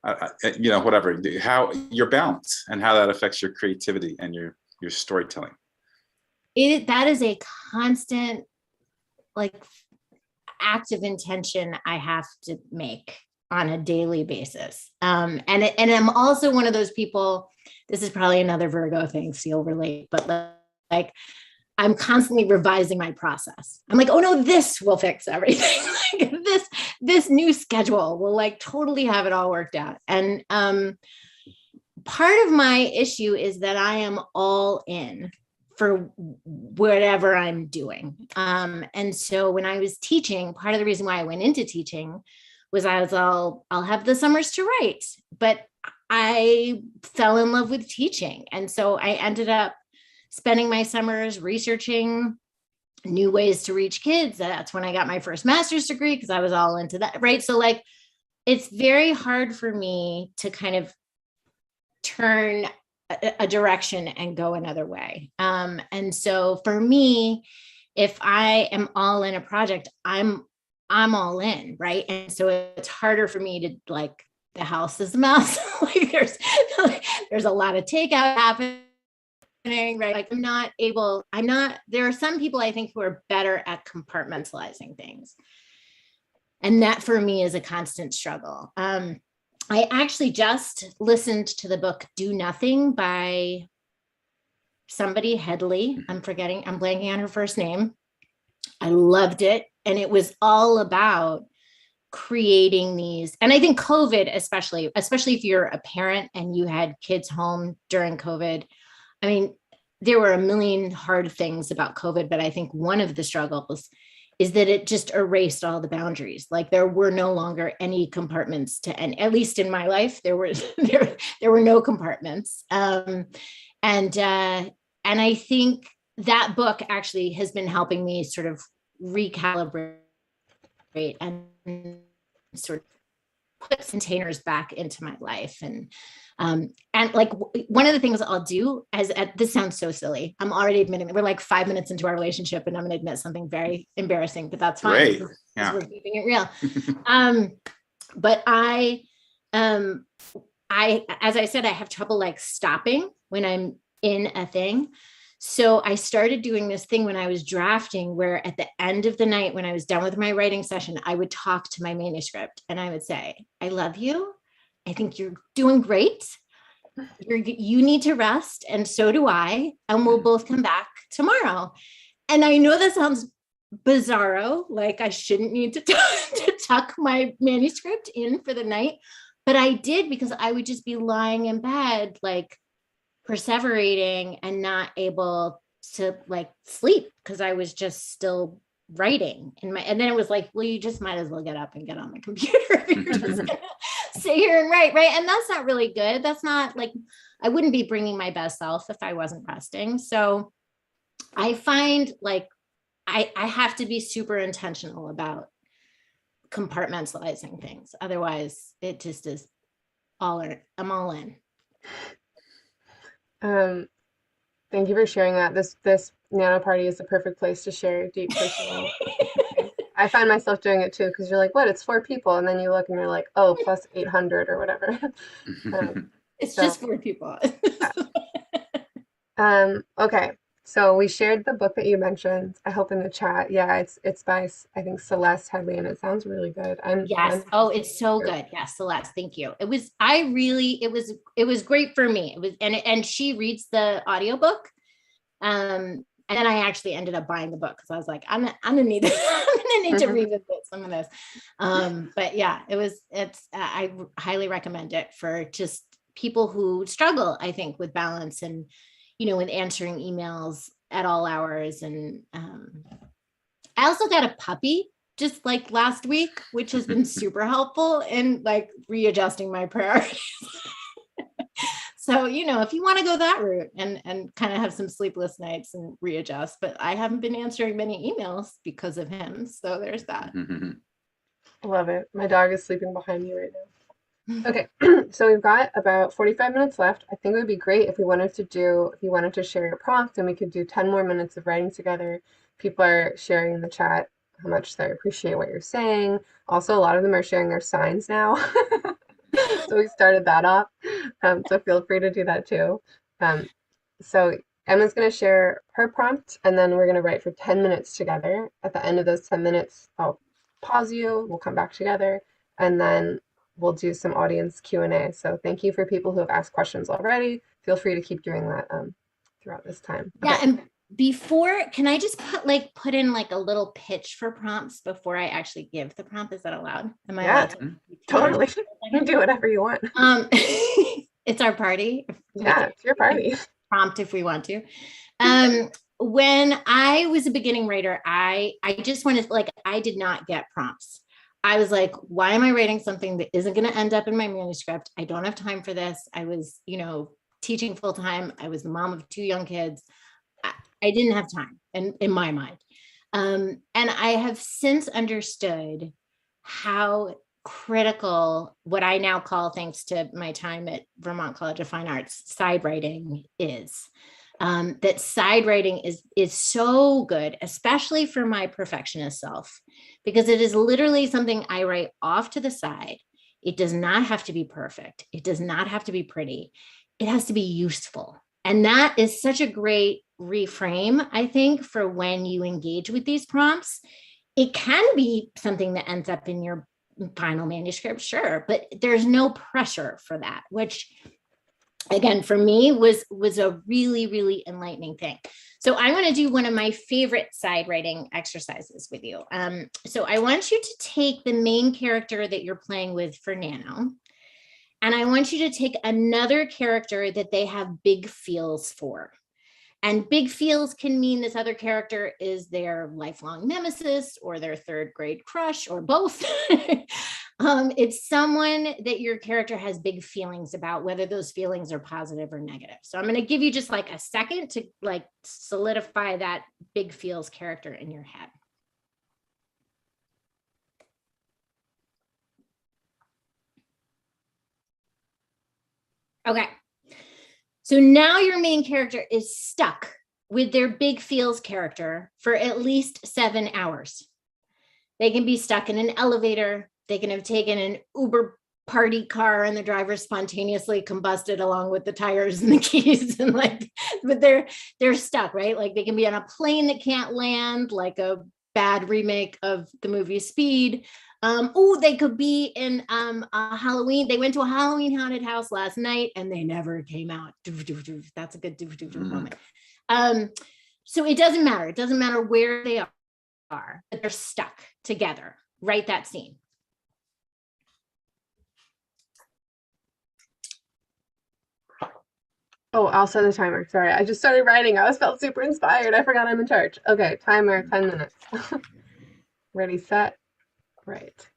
whatever, how your balance and how that affects your creativity and your storytelling. That is a constant, like, act of intention I have to make on a daily basis. And I'm also one of those people, this is probably another Virgo thing, so you'll relate, but like I'm constantly revising my process. I'm like, oh no, this will fix everything. Like this new schedule will like totally have it all worked out. And part of my issue is that I am all in for whatever I'm doing. And so when I was teaching, part of the reason why I went into teaching was I'll have the summers to write, but I fell in love with teaching. And so I ended up spending my summers researching new ways to reach kids. That's when I got my first master's degree, because I was all into that, right? So like, it's very hard for me to kind of turn a direction and go another way. And so for me, if I am all in a project, I'm all in, right? And so it's harder for me to, like, the house is a mess. Like there's a lot of takeout happening, right? Like there are some people I think who are better at compartmentalizing things. And that for me is a constant struggle. I actually just listened to the book Do Nothing by somebody, Headley. I'm blanking on her first name. I loved it. And it was all about creating these. And I think COVID, especially if you're a parent and you had kids home during COVID, I mean, there were a million hard things about COVID, but I think one of the struggles is that it just erased all the boundaries. Like there were no longer any compartments and at least in my life, there were no compartments. And I think that book actually has been helping me sort of recalibrate and sort of put containers back into my life. And like one of the things I'll do this sounds so silly. I'm already admitting that we're like 5 minutes into our relationship and I'm going to admit something very embarrassing, but that's fine. Great. Yeah. We're keeping it real. But I, as I said, I have trouble like stopping when I'm in a thing. So I started doing this thing when I was drafting, where at the end of the night, when I was done with my writing session, I would talk to my manuscript and I would say, I love you. I think you're doing great. You need to rest. And so do I. And we'll both come back tomorrow. And I know that sounds bizarro, like I shouldn't need to tuck my manuscript in for the night. But I did, because I would just be lying in bed, like perseverating and not able to like sleep because I was just still writing and then it was like, well, you just might as well get up and get on the computer if you're just gonna sit here and write, right? And that's not really good. That's not like, I wouldn't be bringing my best self if I wasn't resting. So I find like I have to be super intentional about compartmentalizing things. Otherwise it just is I'm all in. Thank you for sharing that. This nano party is the perfect place to share deep personal. I find myself doing it too, because you're like, what? It's 4 people, and then you look and you're like, oh, plus 800 or whatever. It's So, just 4 people. Okay. So we shared the book that you mentioned, I hope in the chat. Yeah, it's by I think Celeste Headley, and it sounds really good. Yes. Oh, it's so good. Yes, Celeste. Thank you. It was great for me. It was, and she reads the audiobook. And then I actually ended up buying the book because I was like, I'm gonna need this. I'm gonna need to revisit some of this. But yeah, I highly recommend it for just people who struggle, I think, with balance and, with answering emails at all hours. And I also got a puppy just like last week, which has been super helpful in like readjusting my priorities. So, if you want to go that route and kind of have some sleepless nights and readjust, but I haven't been answering many emails because of him. So there's that. Love it. My dog is sleeping behind me right now. Okay, so we've got about 45 minutes left. I think it would be great if you wanted to share your prompt, and we could do 10 more minutes of writing together. People are sharing in the chat how much they appreciate what you're saying. Also, a lot of them are sharing their signs now. So we started that off. So feel free to do that too. So Emma's going to share her prompt, and then we're going to write for 10 minutes together. At the end of those 10 minutes, I'll pause you, we'll come back together, and then we'll do some audience Q&A. So thank you for people who have asked questions already. Feel free to keep doing that throughout this time. Yeah, okay. And before, can I just put in like a little pitch for prompts before I actually give the prompt? Is that allowed? Am I allowed to? Totally. You can do whatever you want. It's our party. Yeah, it's your party. Prompt if we want to. When I was a beginning writer, I just wanted, like, I did not get prompts. I was like, why am I writing something that isn't going to end up in my manuscript? I don't have time for this. I was, teaching full time. I was the mom of 2 young kids. I didn't have time in my mind. And I have since understood how critical what I now call, thanks to my time at Vermont College of Fine Arts, sidewriting is. That sidewriting is so good, especially for my perfectionist self, because it is literally something I write off to the side. It does not have to be perfect. It does not have to be pretty. It has to be useful. And that is such a great reframe, I think, for when you engage with these prompts. It can be something that ends up in your final manuscript, sure, but there's no pressure for that, which again, for me was a really, really enlightening thing. So I want to do one of my favorite side writing exercises with you. So I want you to take the main character that you're playing with for Nano, and I want you to take another character that they have big feels for. And big feels can mean this other character is their lifelong nemesis or their 3rd grade crush or both. It's someone that your character has big feelings about, whether those feelings are positive or negative. So I'm going to give you just like a second to like solidify that big feels character in your head. Okay. So now your main character is stuck with their big feels character for at least 7 hours. They can be stuck in an elevator. They can have taken an Uber party car and the driver spontaneously combusted along with the tires and the keys, and but they're stuck, right? Like they can be on a plane that can't land, like a bad remake of the movie Speed. They could be in a Halloween. They went to a Halloween haunted house last night and they never came out. That's a good moment. So it doesn't matter. It doesn't matter where they are, but they're stuck together. Write that scene. Oh, I'll set a timer. Sorry, I just started writing. I felt super inspired. I forgot I'm in charge. Okay, timer, 10 minutes. Ready, set, write.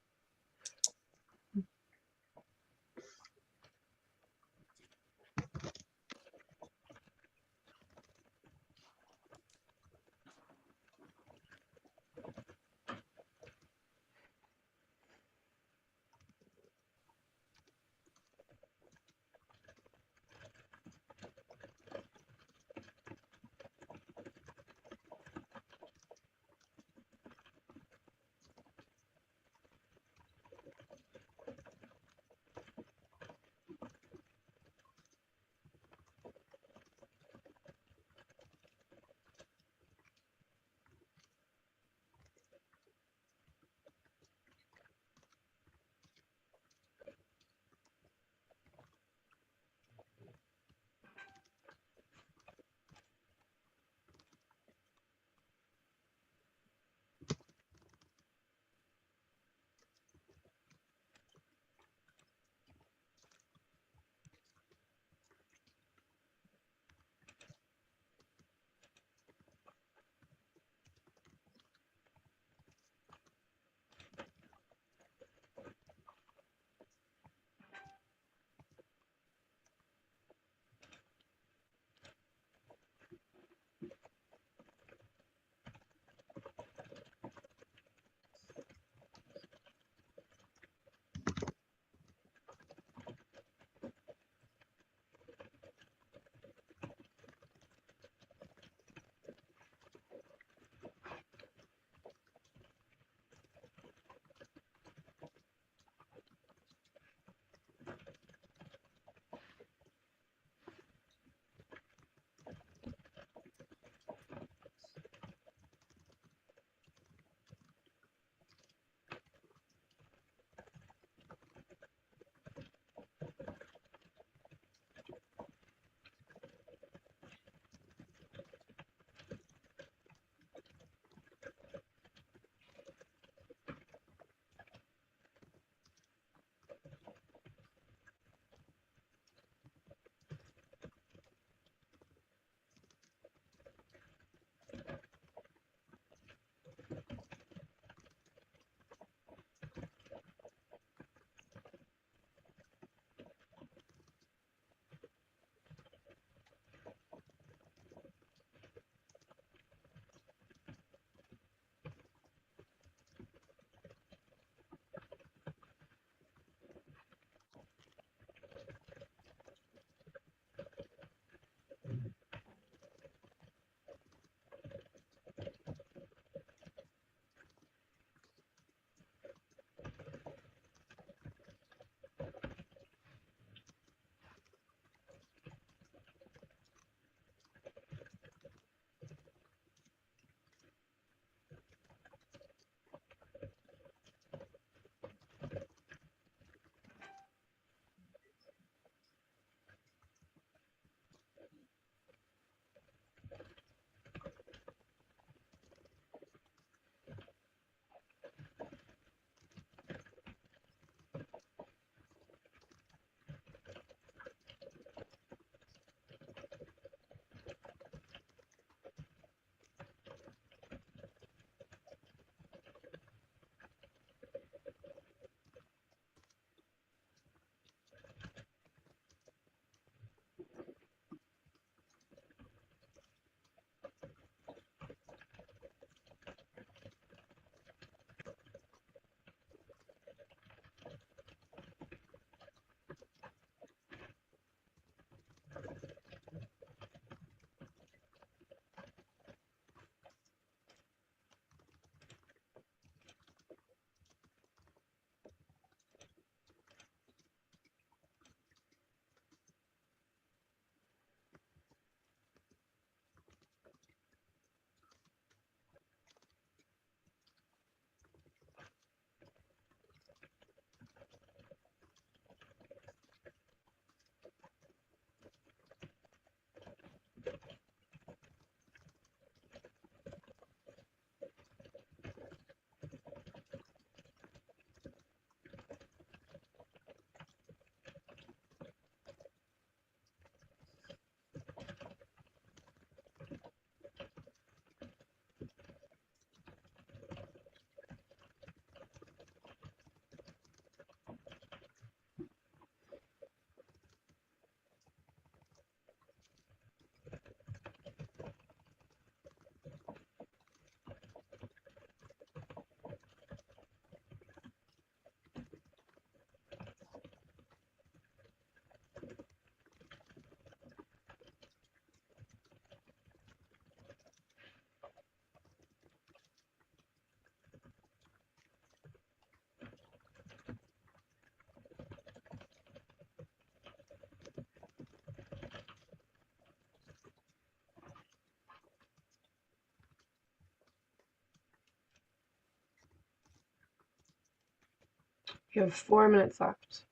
You have 4 minutes left.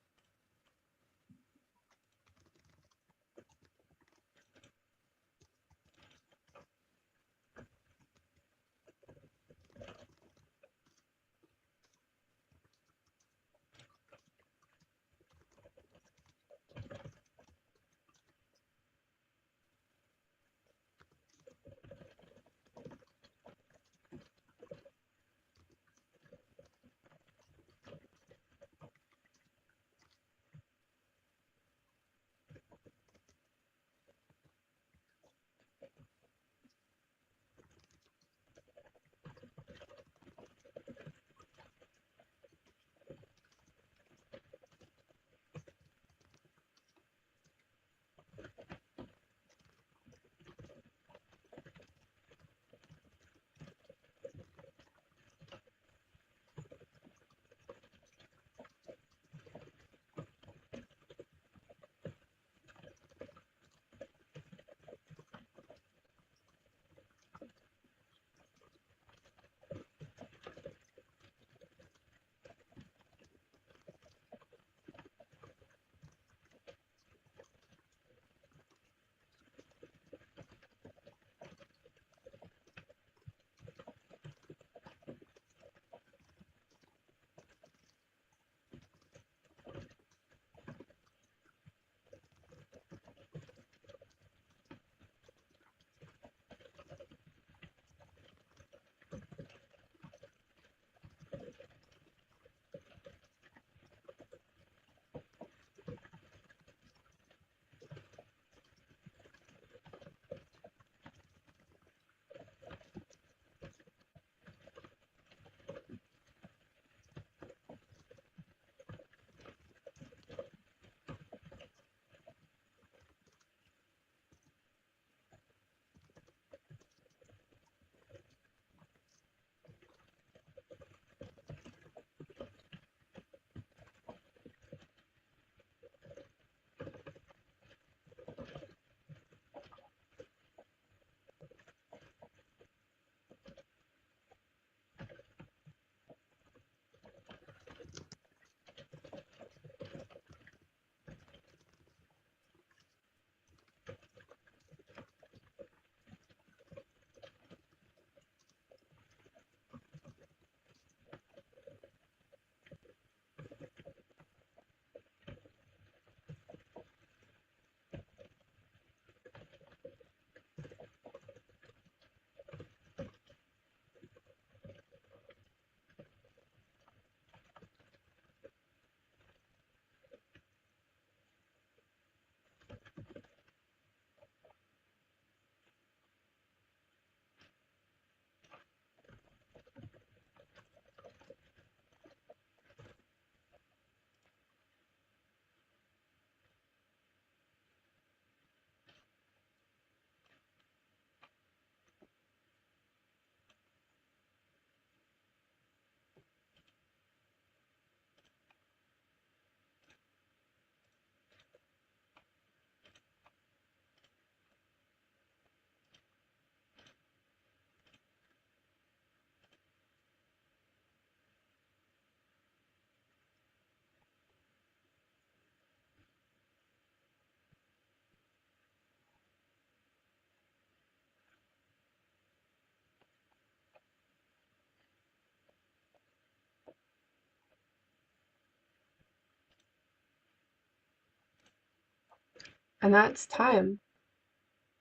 And that's time.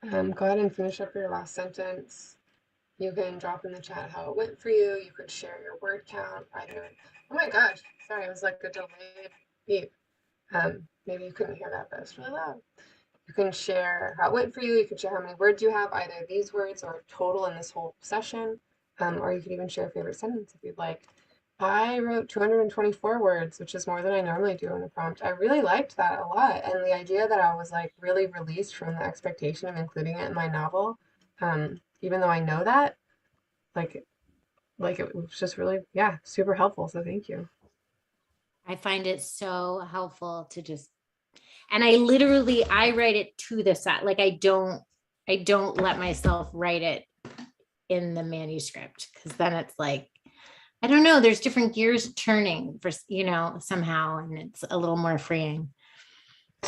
Go ahead and finish up your last sentence. You can drop in the chat how it went for you. You could share your word count. Oh my gosh, sorry, it was like a delayed beep. Maybe you couldn't hear that, but it's really loud. You can share how it went for you. You can share how many words you have, either these words or total in this whole session. Or you could even share a favorite sentence if you'd like. I wrote 224 words, which is more than I normally do in a prompt. I really liked that a lot. And the idea that I was like really released from the expectation of including it in my novel, even though I know that, like it was just really, yeah, super helpful. So thank you. I find it so helpful to just, and I write it to the side. Like I don't let myself write it in the manuscript, because then it's like, I don't know, there's different gears turning for, somehow, and it's a little more freeing.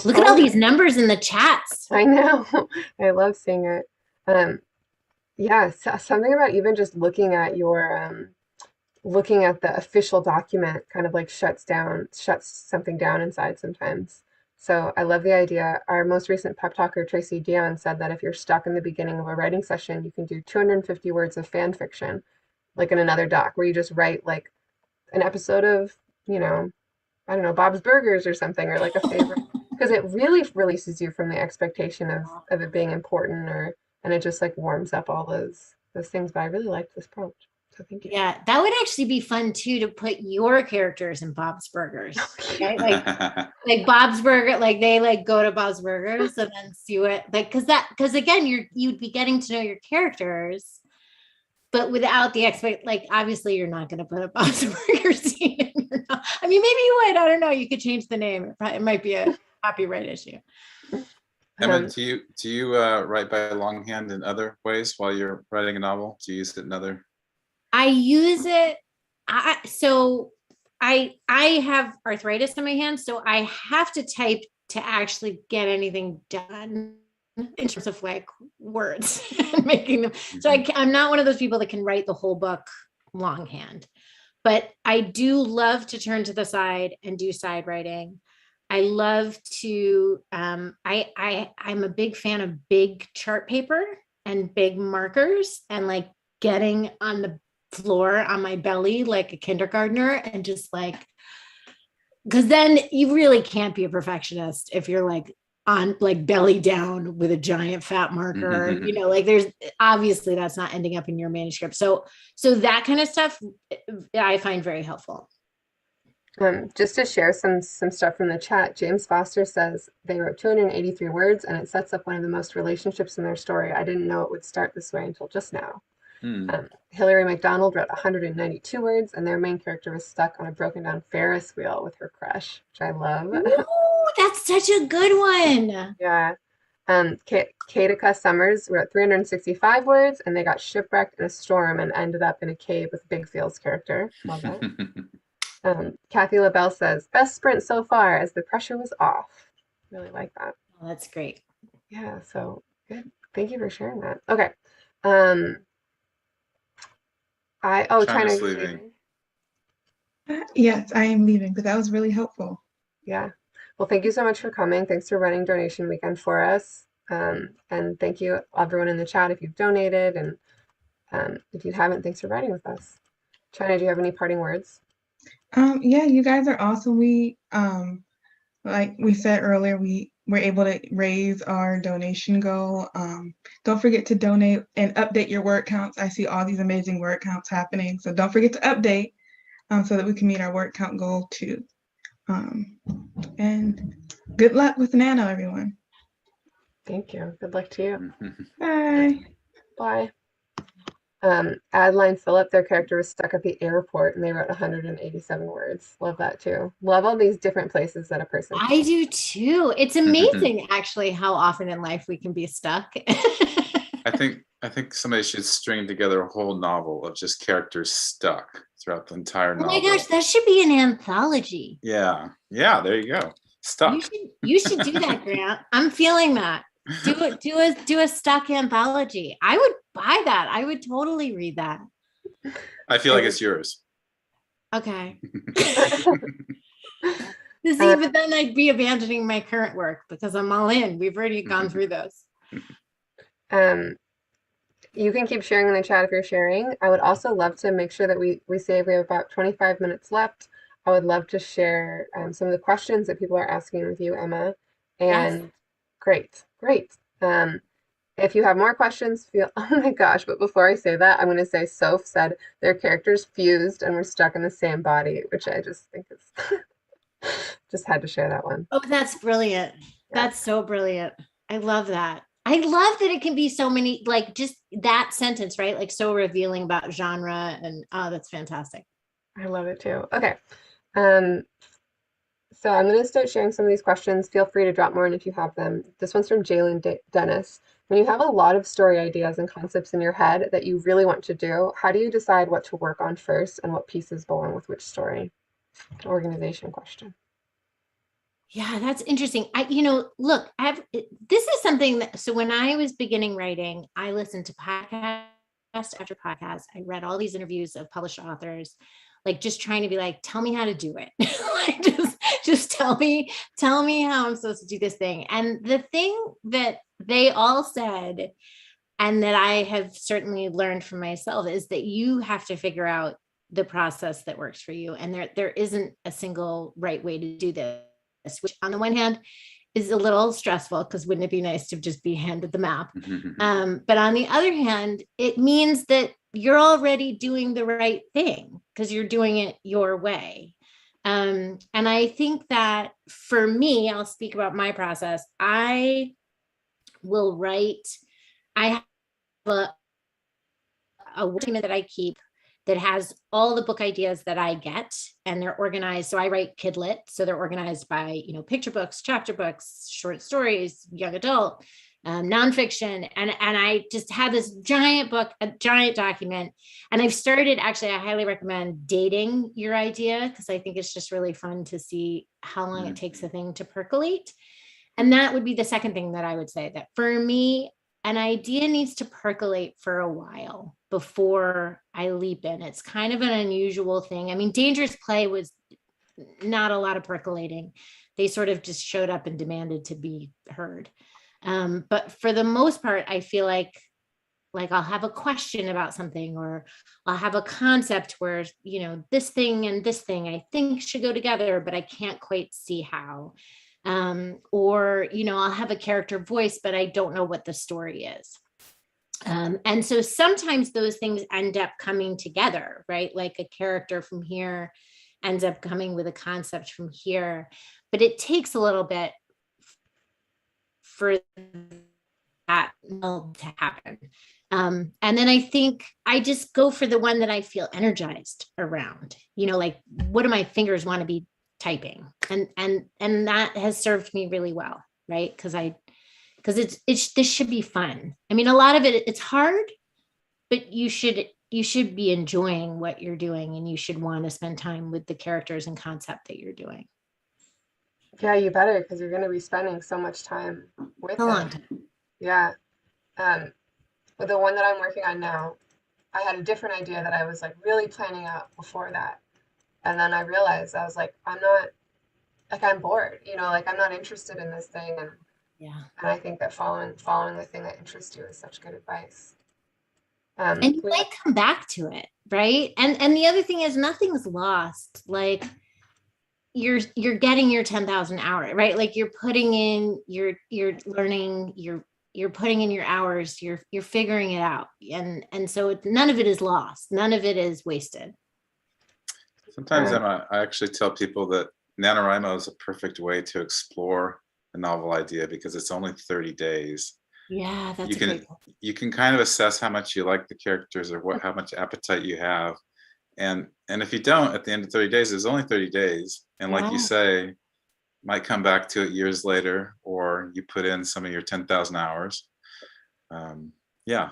Look at all these numbers in the chats. I know. I love seeing it. Yeah, something about even just looking at looking at the official document kind of like shuts something down inside sometimes. So I love the idea. Our most recent pep talker, Tracy Dion, said that if you're stuck in the beginning of a writing session, you can do 250 words of fan fiction, like in another doc, where you just write like an episode of, I don't know, Bob's Burgers or something, or like a favorite, because it really releases you from the expectation of it being important, and it just like warms up all those things. But I really liked this prompt. So thank you. Yeah, that would actually be fun too, to put your characters in Bob's Burgers. Okay? Like Bob's Burger, like they like go to Bob's Burgers and then see what, like, because again, you'd be getting to know your characters, but without the like obviously you're not going to put a Bob's Burger scene in your I mean, maybe you would, I don't know, you could change the name. It might be a copyright issue. Emma, do you write by longhand in other ways while you're writing a novel? Do you use it in other? I use it. So I have arthritis in my hands, so I have to type to actually get anything done in terms of like words and making them. So I'm not one of those people that can write the whole book longhand, but I do love to turn to the side and do side writing. I love to, I'm a big fan of big chart paper and big markers, and like getting on the floor on my belly like a kindergartner, and just like, because then you really can't be a perfectionist if you're like on like belly down with a giant fat marker, like there's obviously that's not ending up in your manuscript. So that kind of stuff I find very helpful. Just to share some stuff from the chat, James Foster says they wrote 283 words, and it sets up one of the most relationships in their story. I didn't know it would start this way until just now. Hillary McDonald wrote 192 words, and their main character was stuck on a broken down Ferris wheel with her crush, which I love. Ooh, that's such a good one. Yeah. Katika Summers wrote 365 words, and they got shipwrecked in a storm and ended up in a cave with Big Feel's character. Love that. Kathy LaBelle says, best sprint so far as the pressure was off. Really like that. Oh, that's great. Yeah, so good. Thank you for sharing that. Okay. China's leaving. Yes, I am leaving, but that was really helpful. Yeah. Well, thank you so much for coming. Thanks for running donation weekend for us. And thank you everyone in the chat if you've donated, and if you haven't, thanks for writing with us. China, do you have any parting words? Yeah, you guys are awesome. We like we said earlier, we were able to raise our donation goal. Don't forget to donate and update your word counts. I see all these amazing word counts happening, so don't forget to update so that we can meet our word count goal too. And good luck with Nano, everyone. Thank you. Good luck to you. Bye. Bye. Adeline Phillip, their character was stuck at the airport, and they wrote 187 words. Love that too. Love all these different places that a person. I do too. It's amazing actually how often in life we can be stuck. I think somebody should string together a whole novel of just characters stuck throughout the entire novel. Oh my gosh, that should be an anthology. Yeah, there you go. Stuck. You should do that, Grant. I'm feeling that. Do a stuck anthology. I would buy that. I would totally read that. I feel like it's yours. Okay. See, but then I'd be abandoning my current work because I'm all in. We've already gone through those. You can keep sharing in the chat if you're sharing. I would also love to make sure that we save. We have about 25 minutes left. I would love to share some of the questions that people are asking with you, Emma. And yes. Great. If you have more questions, oh my gosh, but before I say that, I'm going to say Soph said their characters fused and were stuck in the same body, which I just think is, just had to share that one. Oh, that's brilliant. Yeah. That's so brilliant. I love that. I love that it can be so many, like just that sentence, right? Like so revealing about genre, and oh, that's fantastic. I love it too. Okay. So I'm going to start sharing some of these questions. Feel free to drop more in if you have them. This one's from Jalen Dennis. When you have a lot of story ideas and concepts in your head that you really want to do, how do you decide what to work on first and what pieces belong with which story? Organization question. Yeah, that's interesting. Look, this is something that, so when I was beginning writing, I listened to podcast after podcast. I read all these interviews of published authors, like just trying to be like, tell me how to do it. Like just tell me how I'm supposed to do this thing. And the thing that they all said, and that I have certainly learned from myself, is that you have to figure out the process that works for you. And there isn't a single right way to do this, which on the one hand is a little stressful, because wouldn't it be nice to just be handed the map? But on the other hand, it means that you're already doing the right thing because you're doing it your way. And I think that for me, I'll speak about my process. I will write, I have a document that I keep that has all the book ideas that I get, and they're organized. So I write kidlit. So they're organized by, picture books, chapter books, short stories, young adult, nonfiction. And I just have this giant book, a giant document. And I've started, actually, I highly recommend dating your idea, because I think it's just really fun to see how long it takes a thing to percolate. And that would be the second thing that I would say, that for me, an idea needs to percolate for a while before I leap in. It's kind of an unusual thing. I mean, Dangerous Play was not a lot of percolating. They sort of just showed up and demanded to be heard. But for the most part, I feel like I'll have a question about something, or I'll have a concept where, this thing and this thing I think should go together, but I can't quite see how. Or, I'll have a character voice, but I don't know what the story is. And so sometimes those things end up coming together, right? Like a character from here ends up coming with a concept from here, but it takes a little bit for that to happen. And then I think I just go for the one that I feel energized around, like, what do my fingers want to be typing? And that has served me really well, right? Because this should be fun. I mean, a lot of it's hard, but you should be enjoying what you're doing, and you should want to spend time with the characters and concept that you're doing. Yeah, you better, because you're going to be spending so much time with A long it. time. Yeah. With the one that I'm working on now, I had a different idea that I was like really planning out before that. And then I realized, I was like, I'm bored, I'm not interested in this thing. And yeah. And I think that following the thing that interests you is such good advice. And you might come back to it, right? And the other thing is, nothing's lost. Like, you're getting your 10,000 hours, right? Like, you're putting in, you're learning, you're putting in your hours, you're figuring it out. And so none of it is lost. None of it is wasted. Sometimes, Emma, I actually tell people that NaNoWriMo is a perfect way to explore a novel idea, because it's only 30 days. Yeah, that's a great point. You can kind of assess how much you like the characters, or how much appetite you have. And if you don't, at the end of 30 days, there's only 30 days. And like you say, might come back to it years later, or you put in some of your 10,000 hours. Yeah.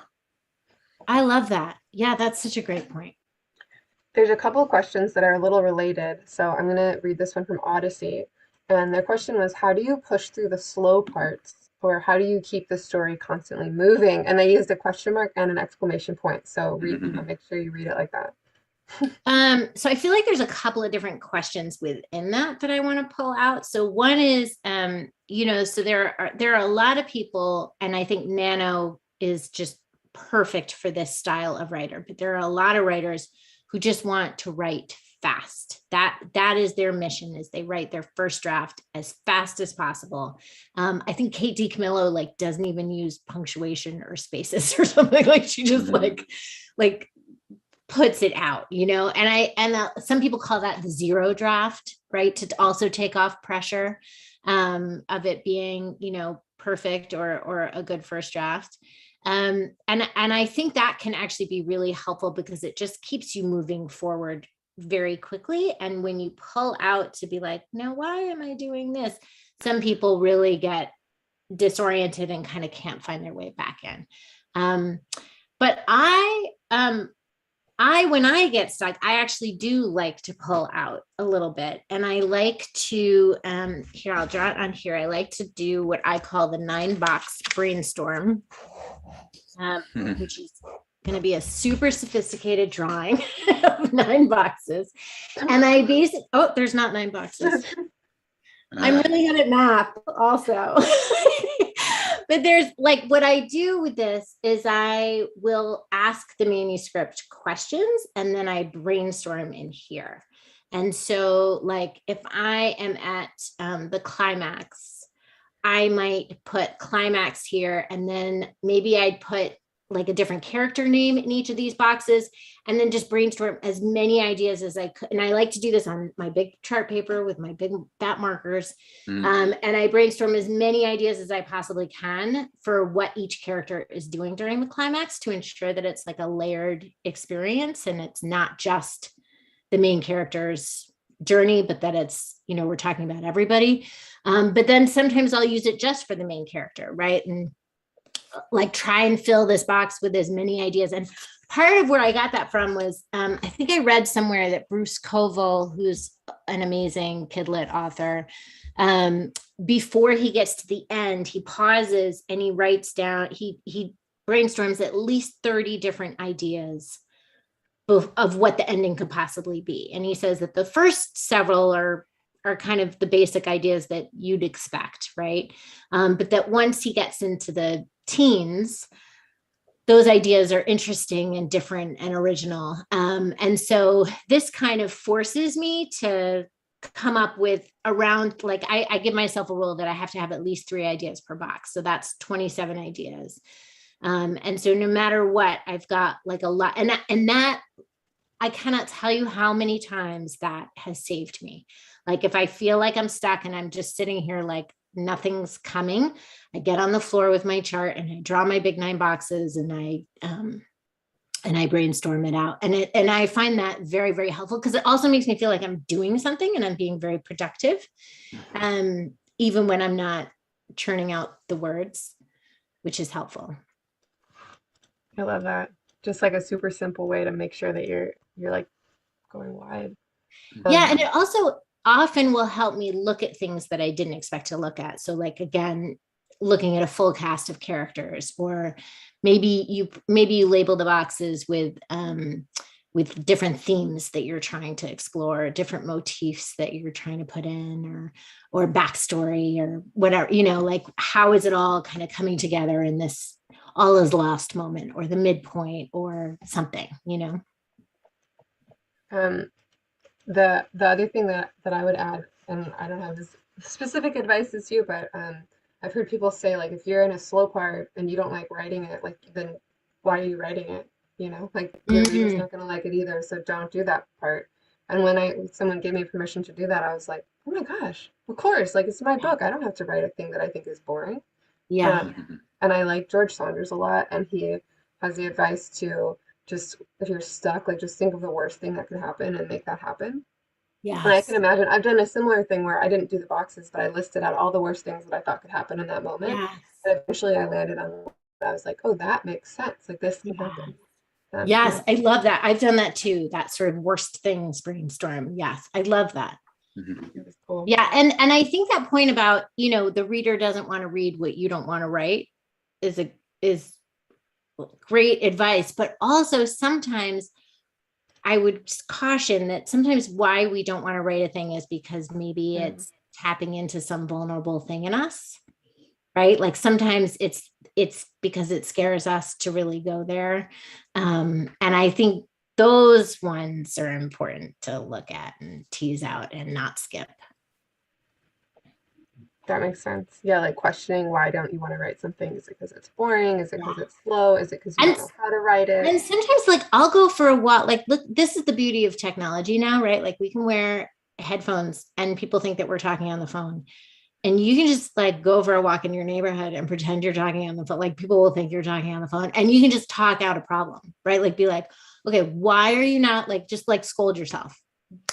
I love that. Yeah, that's such a great point. There's a couple of questions that are a little related. So I'm going to read this one from Odyssey. And their question was, how do you push through the slow parts, or how do you keep the story constantly moving? And they used a question mark and an exclamation point. So make sure you read it like that. So I feel like there's a couple of different questions within that I want to pull out. So one is, so there are a lot of people, and I think Nano is just perfect for this style of writer, but there are a lot of writers who just want to write fast. That is their mission, is they write their first draft as fast as possible. I think Kate DiCamillo doesn't even use punctuation or spaces or something. Like, she just like puts it out, and some people call that the zero draft, right? To also take off pressure of it being, perfect or a good first draft. And I think that can actually be really helpful, because it just keeps you moving forward very quickly. And when you pull out to be like, now, why am I doing this? Some people really get disoriented and kind of can't find their way back in. But when I get stuck, I actually do like to pull out a little bit, and I like to, here, I'll draw it on here. I like to do what I call the 9 Box Brainstorm, which is going to be a super sophisticated drawing of 9 boxes. And I basically, oh, there's not 9 boxes. I'm really good at math also. But there's like, what I do with this is I will ask the manuscript questions and then I brainstorm in here. And so like, if I am at the climax, I might put climax here, and then maybe I'd put like a different character name in each of these boxes, and then just brainstorm as many ideas as I could. And I like to do this on my big chart paper with my big fat markers. And I brainstorm as many ideas as I possibly can for what each character is doing during the climax, to ensure that it's like a layered experience and it's not just the main character's journey, but that it's, you know, we're talking about everybody. But then sometimes I'll use it just for the main character, right? And like try and fill this box with as many ideas. And part of where I got that from was, I think I read somewhere that Bruce Koval, who's an amazing kidlit author, before he gets to the end, he pauses and he writes down, he brainstorms at least 30 different ideas of what the ending could possibly be. And he says that the first several are kind of the basic ideas that you'd expect, right? But that once he gets into the teens, those ideas are interesting and different and original. And so this kind of forces me to come up with around, like, I give myself a rule that I have to have at least 3 ideas per box. So that's 27 ideas. And so no matter what, I've got like a lot, and that I cannot tell you how many times that has saved me. Like if I feel like I'm stuck and I'm just sitting here like nothing's coming, I get on the floor with my chart and I draw my big 9 boxes and I brainstorm it out. And I find that very, very helpful, because it also makes me feel like I'm doing something and I'm being very productive, even when I'm not churning out the words, which is helpful. I love that. Just like a super simple way to make sure that you're like going wide. Yeah, and it also often will help me look at things that I didn't expect to look at. So like, again, looking at a full cast of characters, or maybe you label the boxes with different themes that you're trying to explore, different motifs that you're trying to put in, or backstory or whatever, you know, like how is it all kind of coming together in this all is lost moment, or the midpoint, or something, you know? The other thing that I would add, and I don't have this specific advice as you, but I've heard people say, like, if you're in a slow part and you don't like writing it, like, then why are you writing it? You know, like your reader's not going to like it either, so don't do that part. And when someone gave me permission to do that, I was like, oh my gosh, of course, like it's my book. I don't have to write a thing that I think is boring. Yeah. And I like George Saunders a lot, and he has the advice to just, if you're stuck, like just think of the worst thing that could happen and make that happen. Yeah. And I can imagine, I've done a similar thing where I didn't do the boxes, but I listed out all the worst things that I thought could happen in that moment. Yes. And eventually I landed on, I was like, oh, that makes sense. Like this can happen. Yes, I love that. I've done that too. That sort of worst things brainstorm. Yes, I love that. Cool. Yeah, and I think that point about, you know, the reader doesn't want to read what you don't want to write is great advice. But also sometimes I would just caution that sometimes why we don't want to write a thing is because maybe it's tapping into some vulnerable thing in us, right? Like sometimes it's because it scares us to really go there. And I think those ones are important to look at and tease out and not skip. That makes sense. Yeah, like questioning, why don't you want to write something? Is it because it's boring? Is it because it's slow? Is it because you don't know how to write it? And sometimes like I'll go for a walk. Like, look, this is the beauty of technology now, right? Like we can wear headphones and people think that we're talking on the phone. And you can just like go for a walk in your neighborhood and pretend you're talking on the phone. Like people will think you're talking on the phone, and you can just talk out a problem, right? Like be like, okay, why are you not, like, just like scold yourself.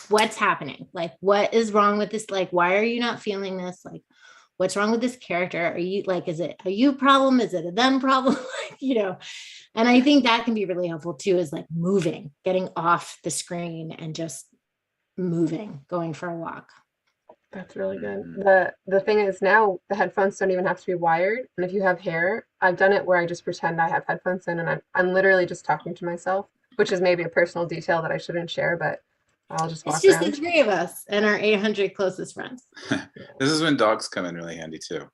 What's happening? Like, what is wrong with this? Like, why are you not feeling this? Like, what's wrong with this character? Are you like, is it a you problem? Is it a them problem? And I think that can be really helpful too, is like moving, getting off the screen and just moving, going for a walk. That's really good. The thing is, now the headphones don't even have to be wired. And if you have hair, I've done it where I just pretend I have headphones in and I'm literally just talking to myself, which is maybe a personal detail that I shouldn't share, but I'll just walk It's just around. the three of us and our 800 closest friends. This is when dogs come in really handy too.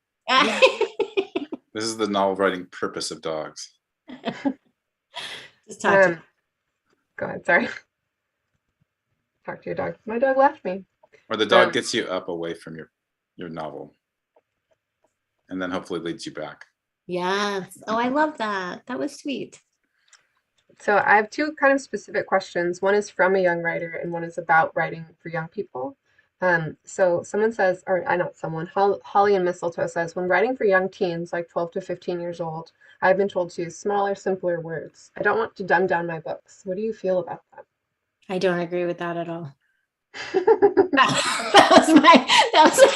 This is the novel writing purpose of dogs. Just talk to Go ahead, sorry. Talk to your dog. My dog left me. Or the dog gets you up away from your novel and then hopefully leads you back. Yes. Oh, I love that. That was sweet. So I have two kind of specific questions. One is from a young writer and one is about writing for young people. So someone says, or I not someone, Holly and Mistletoe says, when writing for young teens, like 12 to 15 years old, I've been told to use smaller, simpler words. I don't want to dumb down my books. What do you feel about that? I don't agree with that at all. that was my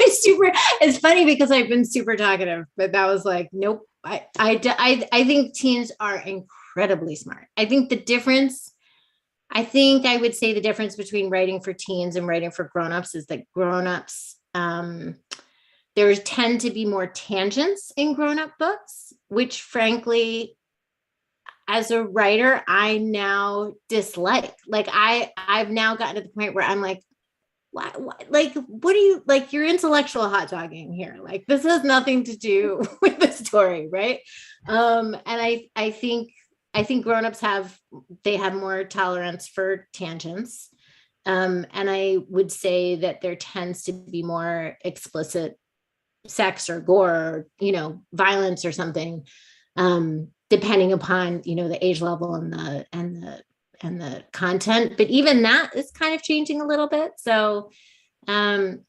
super, it's funny because I've been super talkative, but that was like, nope. I think teens are incredibly smart. I think I would say the difference between writing for teens and writing for grownups is that grownups, there tend to be more tangents in grown-up books, which frankly, as a writer, I now dislike. Like I've now gotten to the point where I'm like, what do you like? You're intellectual hot dogging here. Like this has nothing to do with the story, right? And I think grownups have more tolerance for tangents. And I would say that there tends to be more explicit sex or gore, or, violence or something, depending upon, the age level and the content. But even that is kind of changing a little bit. So I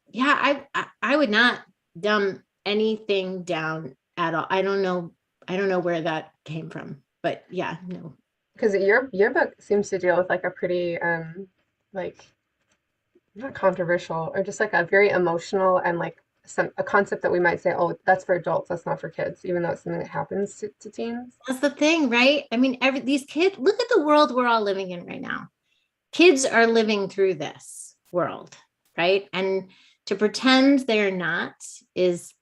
would not dumb anything down at all. I don't know where that came from, but yeah, no. Because your book seems to deal with like a pretty like not controversial or just like a very emotional and like a concept that we might say, oh, that's for adults, that's not for kids, even though it's something that happens to teens. That's the thing, right? I mean, these kids, look at the world we're all living in right now. Kids are living through this world, right? And to pretend they're not is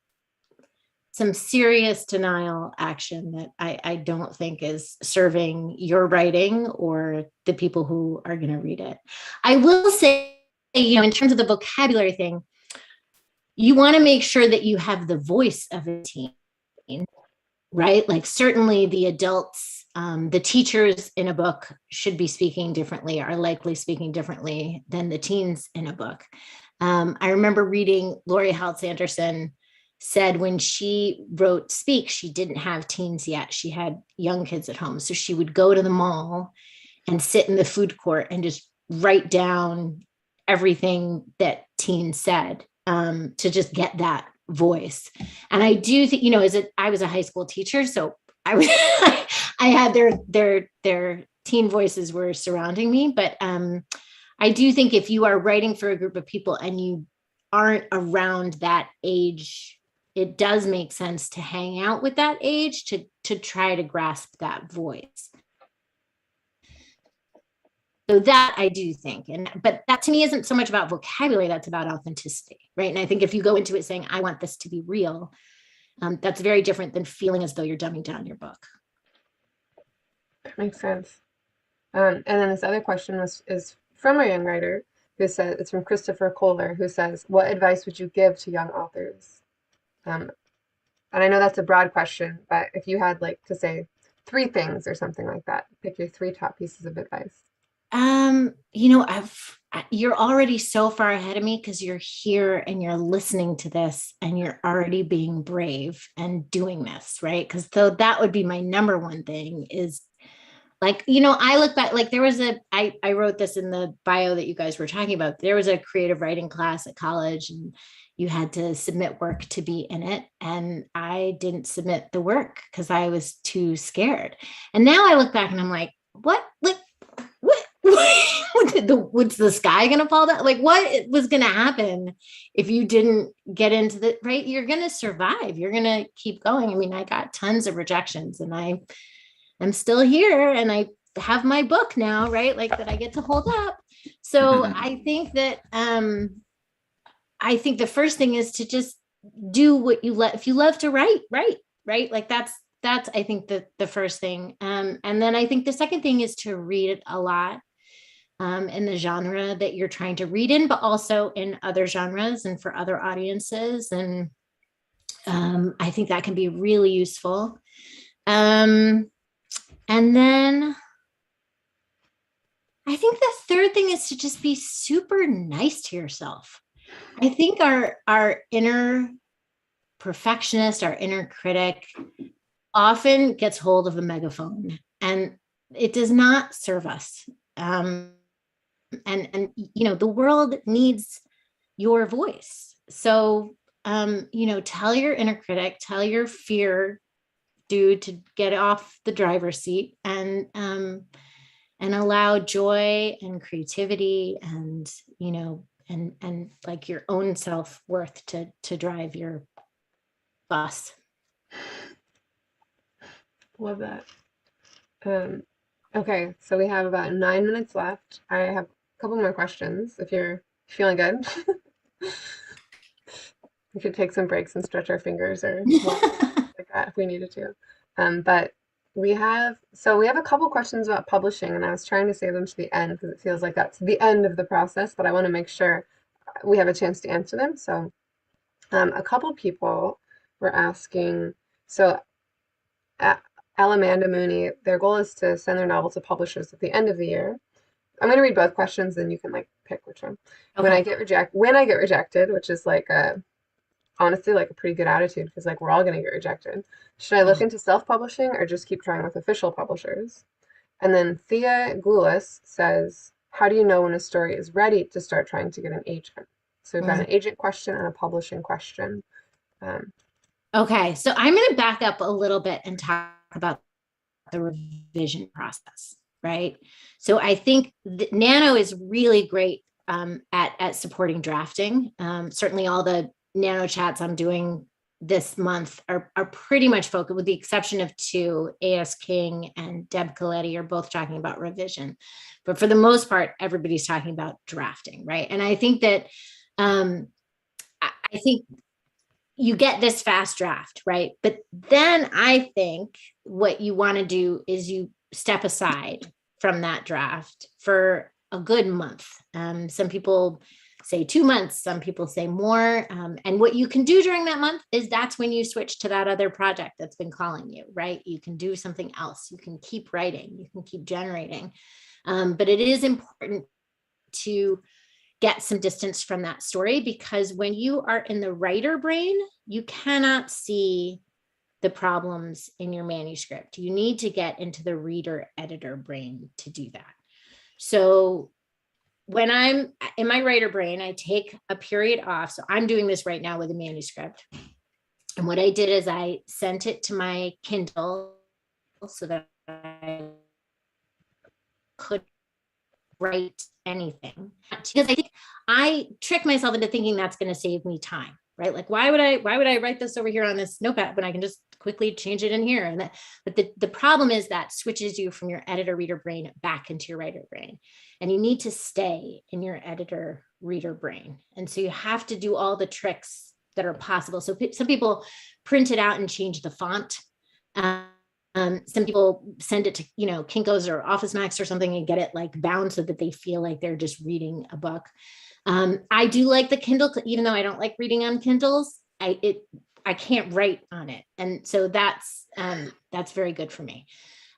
some serious denial action that I don't think is serving your writing or the people who are going to read it. I will say, in terms of the vocabulary thing, you want to make sure that you have the voice of a teen, right? Like certainly the adults, the teachers in a book should be speaking differently, are likely speaking differently than the teens in a book. I remember reading Laurie Haltz Anderson said when she wrote Speak, she didn't have teens yet. She had young kids at home. So she would go to the mall and sit in the food court and just write down everything that teens said. To just get that voice. And I do think, I was a high school teacher, so I had their teen voices were surrounding me. But I do think if you are writing for a group of people and you aren't around that age, it does make sense to hang out with that age to try to grasp that voice. So that I do think, but that to me isn't so much about vocabulary, that's about authenticity, right? And I think if you go into it saying, I want this to be real, that's very different than feeling as though you're dumbing down your book. That makes sense. And then this other question is from a young writer who says, it's from Christopher Kohler, who says, what advice would you give to young authors? And I know that's a broad question, but if you had like to say 3 things or something like that, pick your 3 top pieces of advice. You're already so far ahead of me because you're here and you're listening to this and you're already being brave and doing this, right? Because so that would be my number one thing is like, I look back, like there was I wrote this in the bio that you guys were talking about. There was a creative writing class at college and you had to submit work to be in it. And I didn't submit the work because I was too scared. And now I look back and I'm like, what? was the sky going to fall down? Like, what was going to happen if you didn't get into the right? You're going to survive. You're going to keep going. I mean, I got tons of rejections, and I'm still here, and I have my book now, right? Like, that I get to hold up. So I think that, I think the first thing is to just do what you love. If you love to write, right? Like that's I think the first thing. And then I think the second thing is to read it a lot in the genre that you're trying to read in, but also in other genres and for other audiences. And I think that can be really useful. And then I think the third thing is to just be super nice to yourself. I think our inner perfectionist, our inner critic often gets hold of a megaphone, and it does not serve us. And you know, the world needs your voice. So, you know, tell your inner critic, tell your fear dude to get off the driver's seat, and allow joy and creativity and, you know, and like your own self-worth to drive your bus. Love that. Okay, so we have about 9 minutes left. I have a couple more questions if you're feeling good. We could take some breaks and stretch our fingers or like that if we needed to. But we have a couple questions about publishing, and I was trying to save them to the end because it feels like that's the end of the process, but I want to make sure we have a chance to answer them. So a couple people were asking, so Alamanda Mooney, their goal is to send their novel to publishers at the end of the year. I'm going to read both questions, then you can like pick which one. Okay. When I get rejected, which is like honestly like a pretty good attitude, because like we're all going to get rejected. Should I look into self-publishing or just keep trying with official publishers? And then Thea Goulas says, how do you know when a story is ready to start trying to get an agent? So we've got an agent question and a publishing question. Okay, so I'm going to back up a little bit and talk about the revision process, right? So I think Nano is really great at supporting drafting. Certainly all the Nano chats I'm doing this month are pretty much focused, with the exception of 2, A.S. King and Deb Coletti are both talking about revision. But for the most part, everybody's talking about drafting, right? And I think that I think you get this fast draft, right? But then I think what you want to do is you step aside from that draft for a good month. Some people say 2 months, some people say more. And what you can do during that month is that's when you switch to that other project that's been calling you, right? You can do something else. You can keep writing, you can keep generating. But it is important to get some distance from that story, because when you are in the writer brain, you cannot see the problems in your manuscript. You need to get into the reader editor brain to do that. So when I'm in my writer brain, I take a period off. So I'm doing this right now with a manuscript. And what I did is I sent it to my Kindle so that I could write anything, because I think I trick myself into thinking that's going to save me time, right? Like, why would I write this over here on this notepad when I can just quickly change it in here? And that, but the problem is that switches you from your editor reader brain back into your writer brain, and you need to stay in your editor reader brain. And so you have to do all the tricks that are possible. So some people print it out and change the font. Some people send it to, you know, Kinko's or Office Max or something and get it like bound so that they feel like they're just reading a book. I do like the Kindle, even though I don't like reading on Kindles. I can't write on it, and so that's very good for me.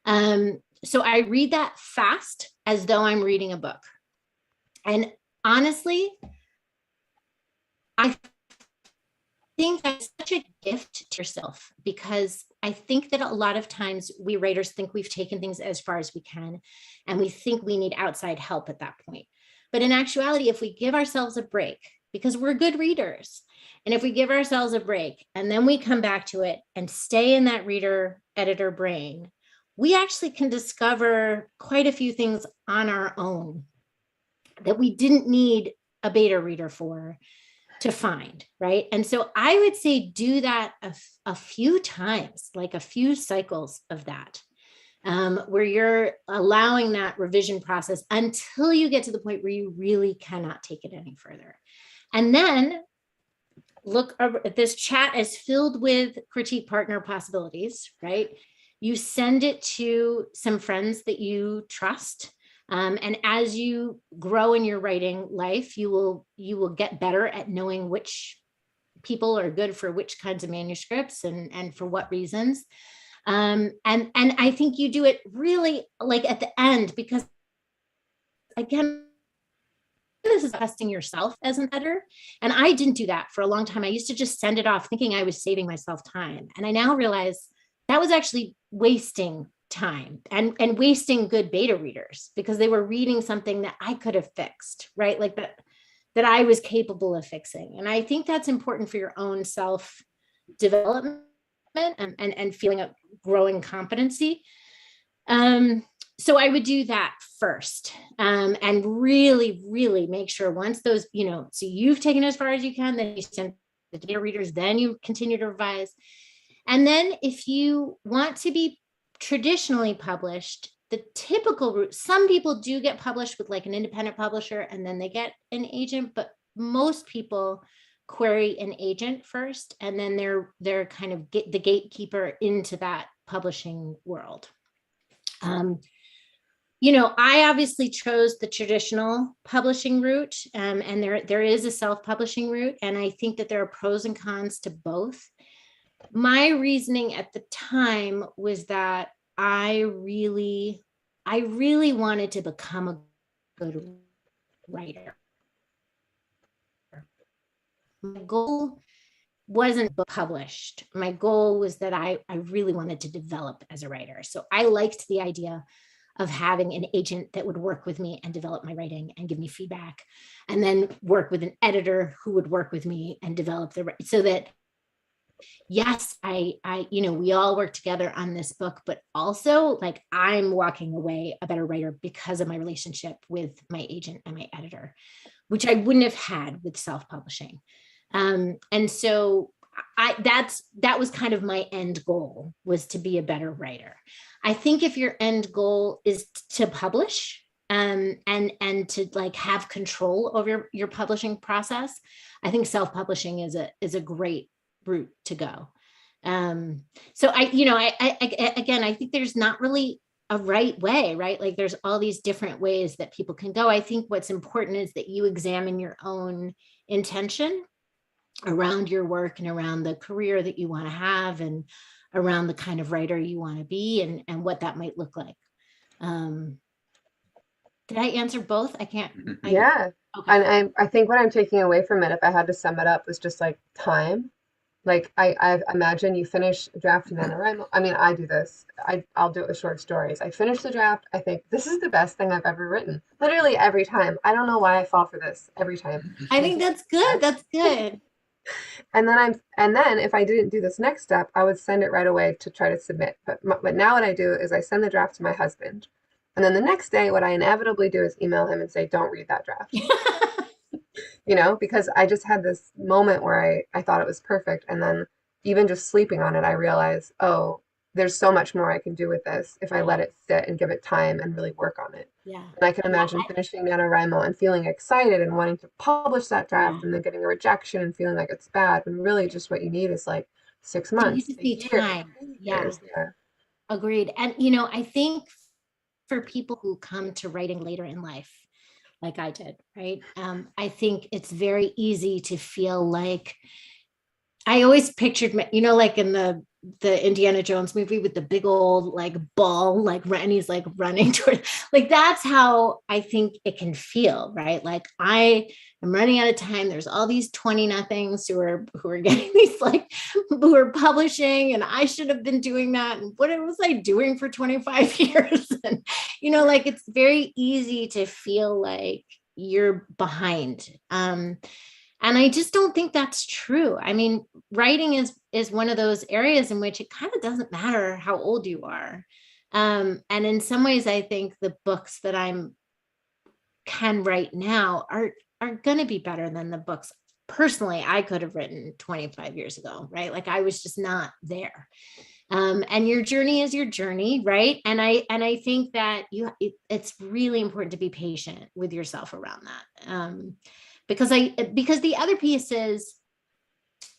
So I read that fast as though I'm reading a book, and honestly, I think that's such a gift to yourself, because I think that a lot of times we writers think we've taken things as far as we can, and we think we need outside help at that point. But in actuality, if we give ourselves a break, because we're good readers, and if we give ourselves a break and then we come back to it and stay in that reader editor brain, we actually can discover quite a few things on our own that we didn't need a beta reader for to find, right? And so I would say do that a few times, like a few cycles of that, where you're allowing that revision process until you get to the point where you really cannot take it any further. And then look, this chat is filled with critique partner possibilities, right? You send it to some friends that you trust. And as you grow in your writing life, you will get better at knowing which people are good for which kinds of manuscripts and for what reasons. And I think you do it really like at the end, because again, this is testing yourself as an editor. And I didn't do that for a long time. I used to just send it off thinking I was saving myself time. And I now realize that was actually wasting time and wasting good beta readers, because they were reading something that I could have fixed, right? Like that I was capable of fixing. And I think that's important for your own self development and feeling a growing competency. So I would do that first, and really, really make sure once those, so you've taken it as far as you can, then you send the beta readers, then you continue to revise. And then if you want to be traditionally published, the typical route, some people do get published with like an independent publisher and then they get an agent, but most people query an agent first, and then they're kind of the gatekeeper into that publishing world. I obviously chose the traditional publishing route, and there is a self-publishing route, and I think that there are pros and cons to both. My reasoning at the time was that I really wanted to become a good writer. My goal wasn't published. My goal was that I really wanted to develop as a writer. So I liked the idea of having an agent that would work with me and develop my writing and give me feedback, and then work with an editor who would work with me and develop so that, yes, we all work together on this book, but also like I'm walking away a better writer because of my relationship with my agent and my editor, which I wouldn't have had with self-publishing. And so that was kind of my end goal, was to be a better writer. I think if your end goal is to publish, and to like have control over your publishing process, I think self-publishing is a great route to go. So I think there's not really a right way, right? Like there's all these different ways that people can go. I think what's important is that you examine your own intention around your work and around the career that you want to have and around the kind of writer you want to be and what that might look like. Did I answer both? I can't. Yeah. Okay. And I think what I'm taking away from it, if I had to sum it up, was just like time. Like I imagine you finish a draft in NaNoWriMo. I mean, I do this. I'll do it with short stories. I finish the draft. I think this is the best thing I've ever written. Literally every time. I don't know why I fall for this every time. I think that's good. That's good. And then if I didn't do this next step, I would send it right away to try to submit. But now what I do is I send the draft to my husband. And then the next day, what I inevitably do is email him and say, don't read that draft. Because I just had this moment where I thought it was perfect. And then even just sleeping on it, I realized, oh, there's so much more I can do with this if I let it sit and give it time and really work on it. Yeah. And I can imagine finishing NaNoWriMo and feeling excited and wanting to publish that draft and then getting a rejection and feeling like it's bad. And really just what you need is like 6 months. You need time. Yeah. Agreed. And, I think for people who come to writing later in life, like I did, right? I think it's very easy to feel like, I always pictured, like in the Indiana Jones movie with the big old like ball, and he's like running toward, like, that's how I think it can feel, right? Like I am running out of time. There's all these 20-nothings who are getting these who are publishing, and I should have been doing that. And what was I doing for 25 years? And, it's very easy to feel like you're behind. And I just don't think that's true. I mean, writing is one of those areas in which it kind of doesn't matter how old you are. And in some ways, I think the books that can write now are going to be better than the books personally I could have written 25 years ago, right? Like I was just not there. And your journey is your journey, right? And I think that it's really important to be patient with yourself around that. Because the other piece is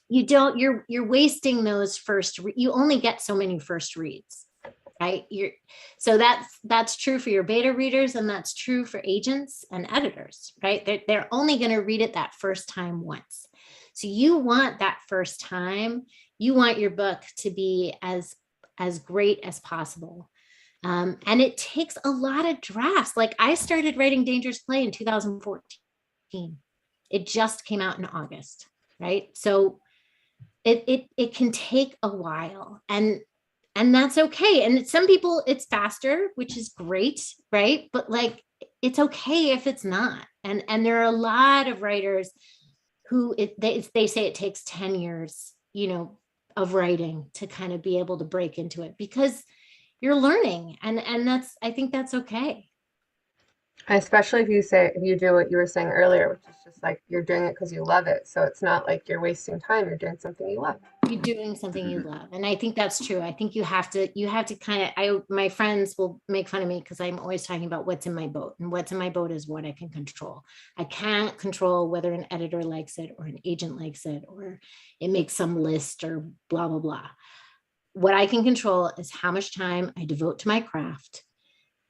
you're wasting those you only get so many first reads, right? So that's true for your beta readers, and that's true for agents and editors, right? They're only going to read it that first time once. So you want that first time, you want your book to be as great as possible. And it takes a lot of drafts. Like I started writing Dangerous Play in 2014. It just came out in August, right? So it can take a while, and that's okay. And some people it's faster, which is great, right? But like it's okay if it's not. And there are a lot of writers who they say it takes 10 years, of writing to kind of be able to break into it, because you're learning, and I think that's okay. Especially if you do what you were saying earlier, which is just like you're doing it because you love it. So it's not like you're wasting time. You're doing something you love. You're doing something you love. And I think that's true. I think you have to kind of, my friends will make fun of me because I'm always talking about what's in my boat, and what's in my boat is what I can control. I can't control whether an editor likes it or an agent likes it, or it makes some list or blah, blah, blah. What I can control is how much time I devote to my craft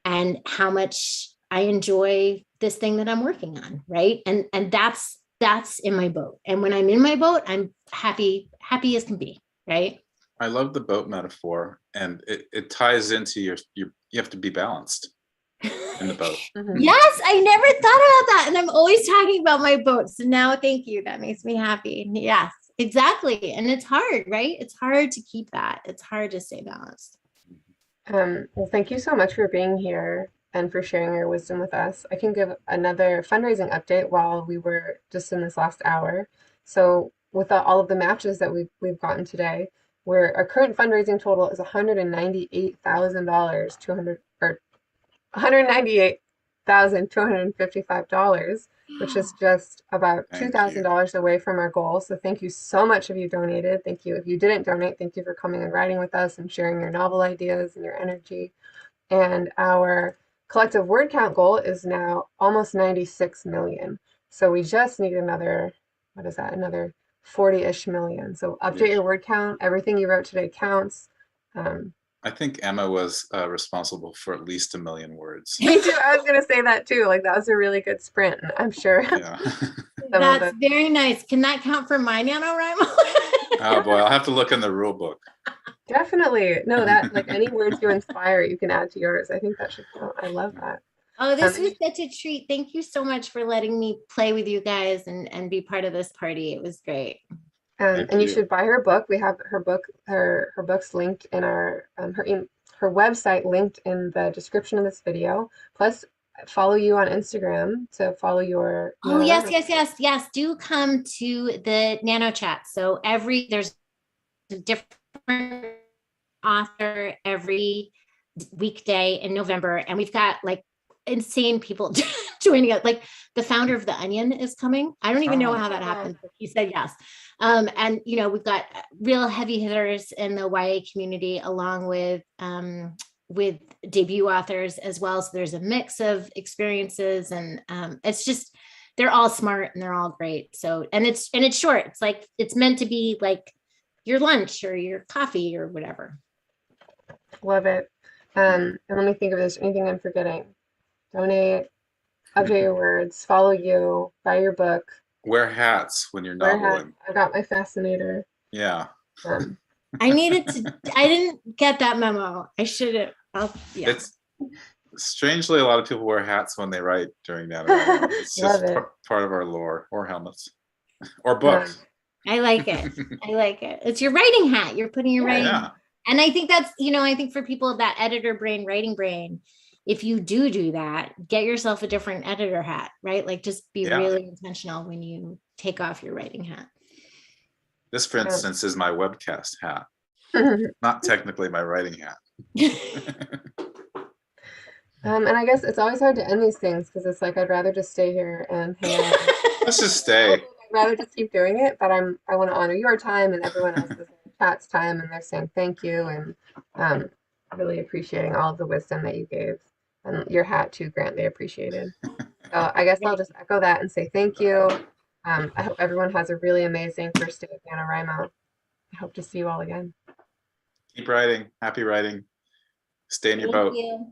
and how much I enjoy this thing that I'm working on, right? And that's in my boat. And when I'm in my boat, I'm happy as can be, right? I love the boat metaphor, and it ties into you have to be balanced in the boat. Yes, I never thought about that. And I'm always talking about my boat. So now thank you. That makes me happy. Yes, exactly. And it's hard, right? It's hard to keep that. It's hard to stay balanced. Well, thank you so much for being here and for sharing your wisdom with us. I can give another fundraising update while we were just in this last hour. So with all of the matches that we've gotten today, our current fundraising total is $198,255, which is just about $2,000 away from our goal. So thank you so much if you donated. Thank you if you didn't donate. Thank you for coming and writing with us and sharing your novel ideas and your energy. And our collective word count goal is now almost 96 million. So we just need another 40-ish million. So update your word count. Everything you wrote today counts. I think Emma was responsible for at least 1 million words. Me too. I was going to say that too. Like that was a really good sprint. I'm sure. Yeah. That's very nice. Can that count for my NaNoWriMo? Oh boy, I'll have to look in the rule book. Definitely. No, that like any words you inspire, you can add to yours. I think that should count. I love that. Oh, this was such a treat. Thank you so much for letting me play with you guys and be part of this party. It was great. And you should buy her book. We have her books linked in our her website linked in the description of this video. Plus, follow you on Instagram to follow your. Oh yes. Do come to the Nano Chat. So there's a different author every weekday in November, and we've got like insane people joining us. Like the founder of The Onion is coming. I don't even know how that happened, but he said yes. And we've got real heavy hitters in the YA community, along with debut authors as well. So there's a mix of experiences, and it's just they're all smart and they're all great. So and it's short. It's like it's meant to be like your lunch or your coffee or whatever. Love it. And let me think if there's anything I'm forgetting. Donate, update your words, follow you, buy your book. Wear hats when you're noveling. I got my fascinator. Yeah. I didn't get that memo. I should have. Yeah. It's strangely a lot of people wear hats when they write during NaNoWriMo. It's just part of our lore, or helmets, or books. I like it. I like it. It's your writing hat. You're putting your writing. Yeah. And I think that's, I think for people that editor brain, writing brain, if you do that, get yourself a different editor hat, right? Like just be really intentional when you take off your writing hat. This, for instance, is my webcast hat. Not technically my writing hat. And I guess it's always hard to end these things because it's like I'd rather just stay here and hang out. Let's just stay. I'd rather just keep doing it, but I want to honor your time and everyone else's in the chat's time, and they're saying thank you and really appreciating all of the wisdom that you gave, and your hat too, Grant. They appreciated. So I guess I'll just echo that and say thank you. I hope everyone has a really amazing first day of NaNoWriMo. I hope to see you all again. Keep writing. Happy writing. Stay in your boat. Thank you.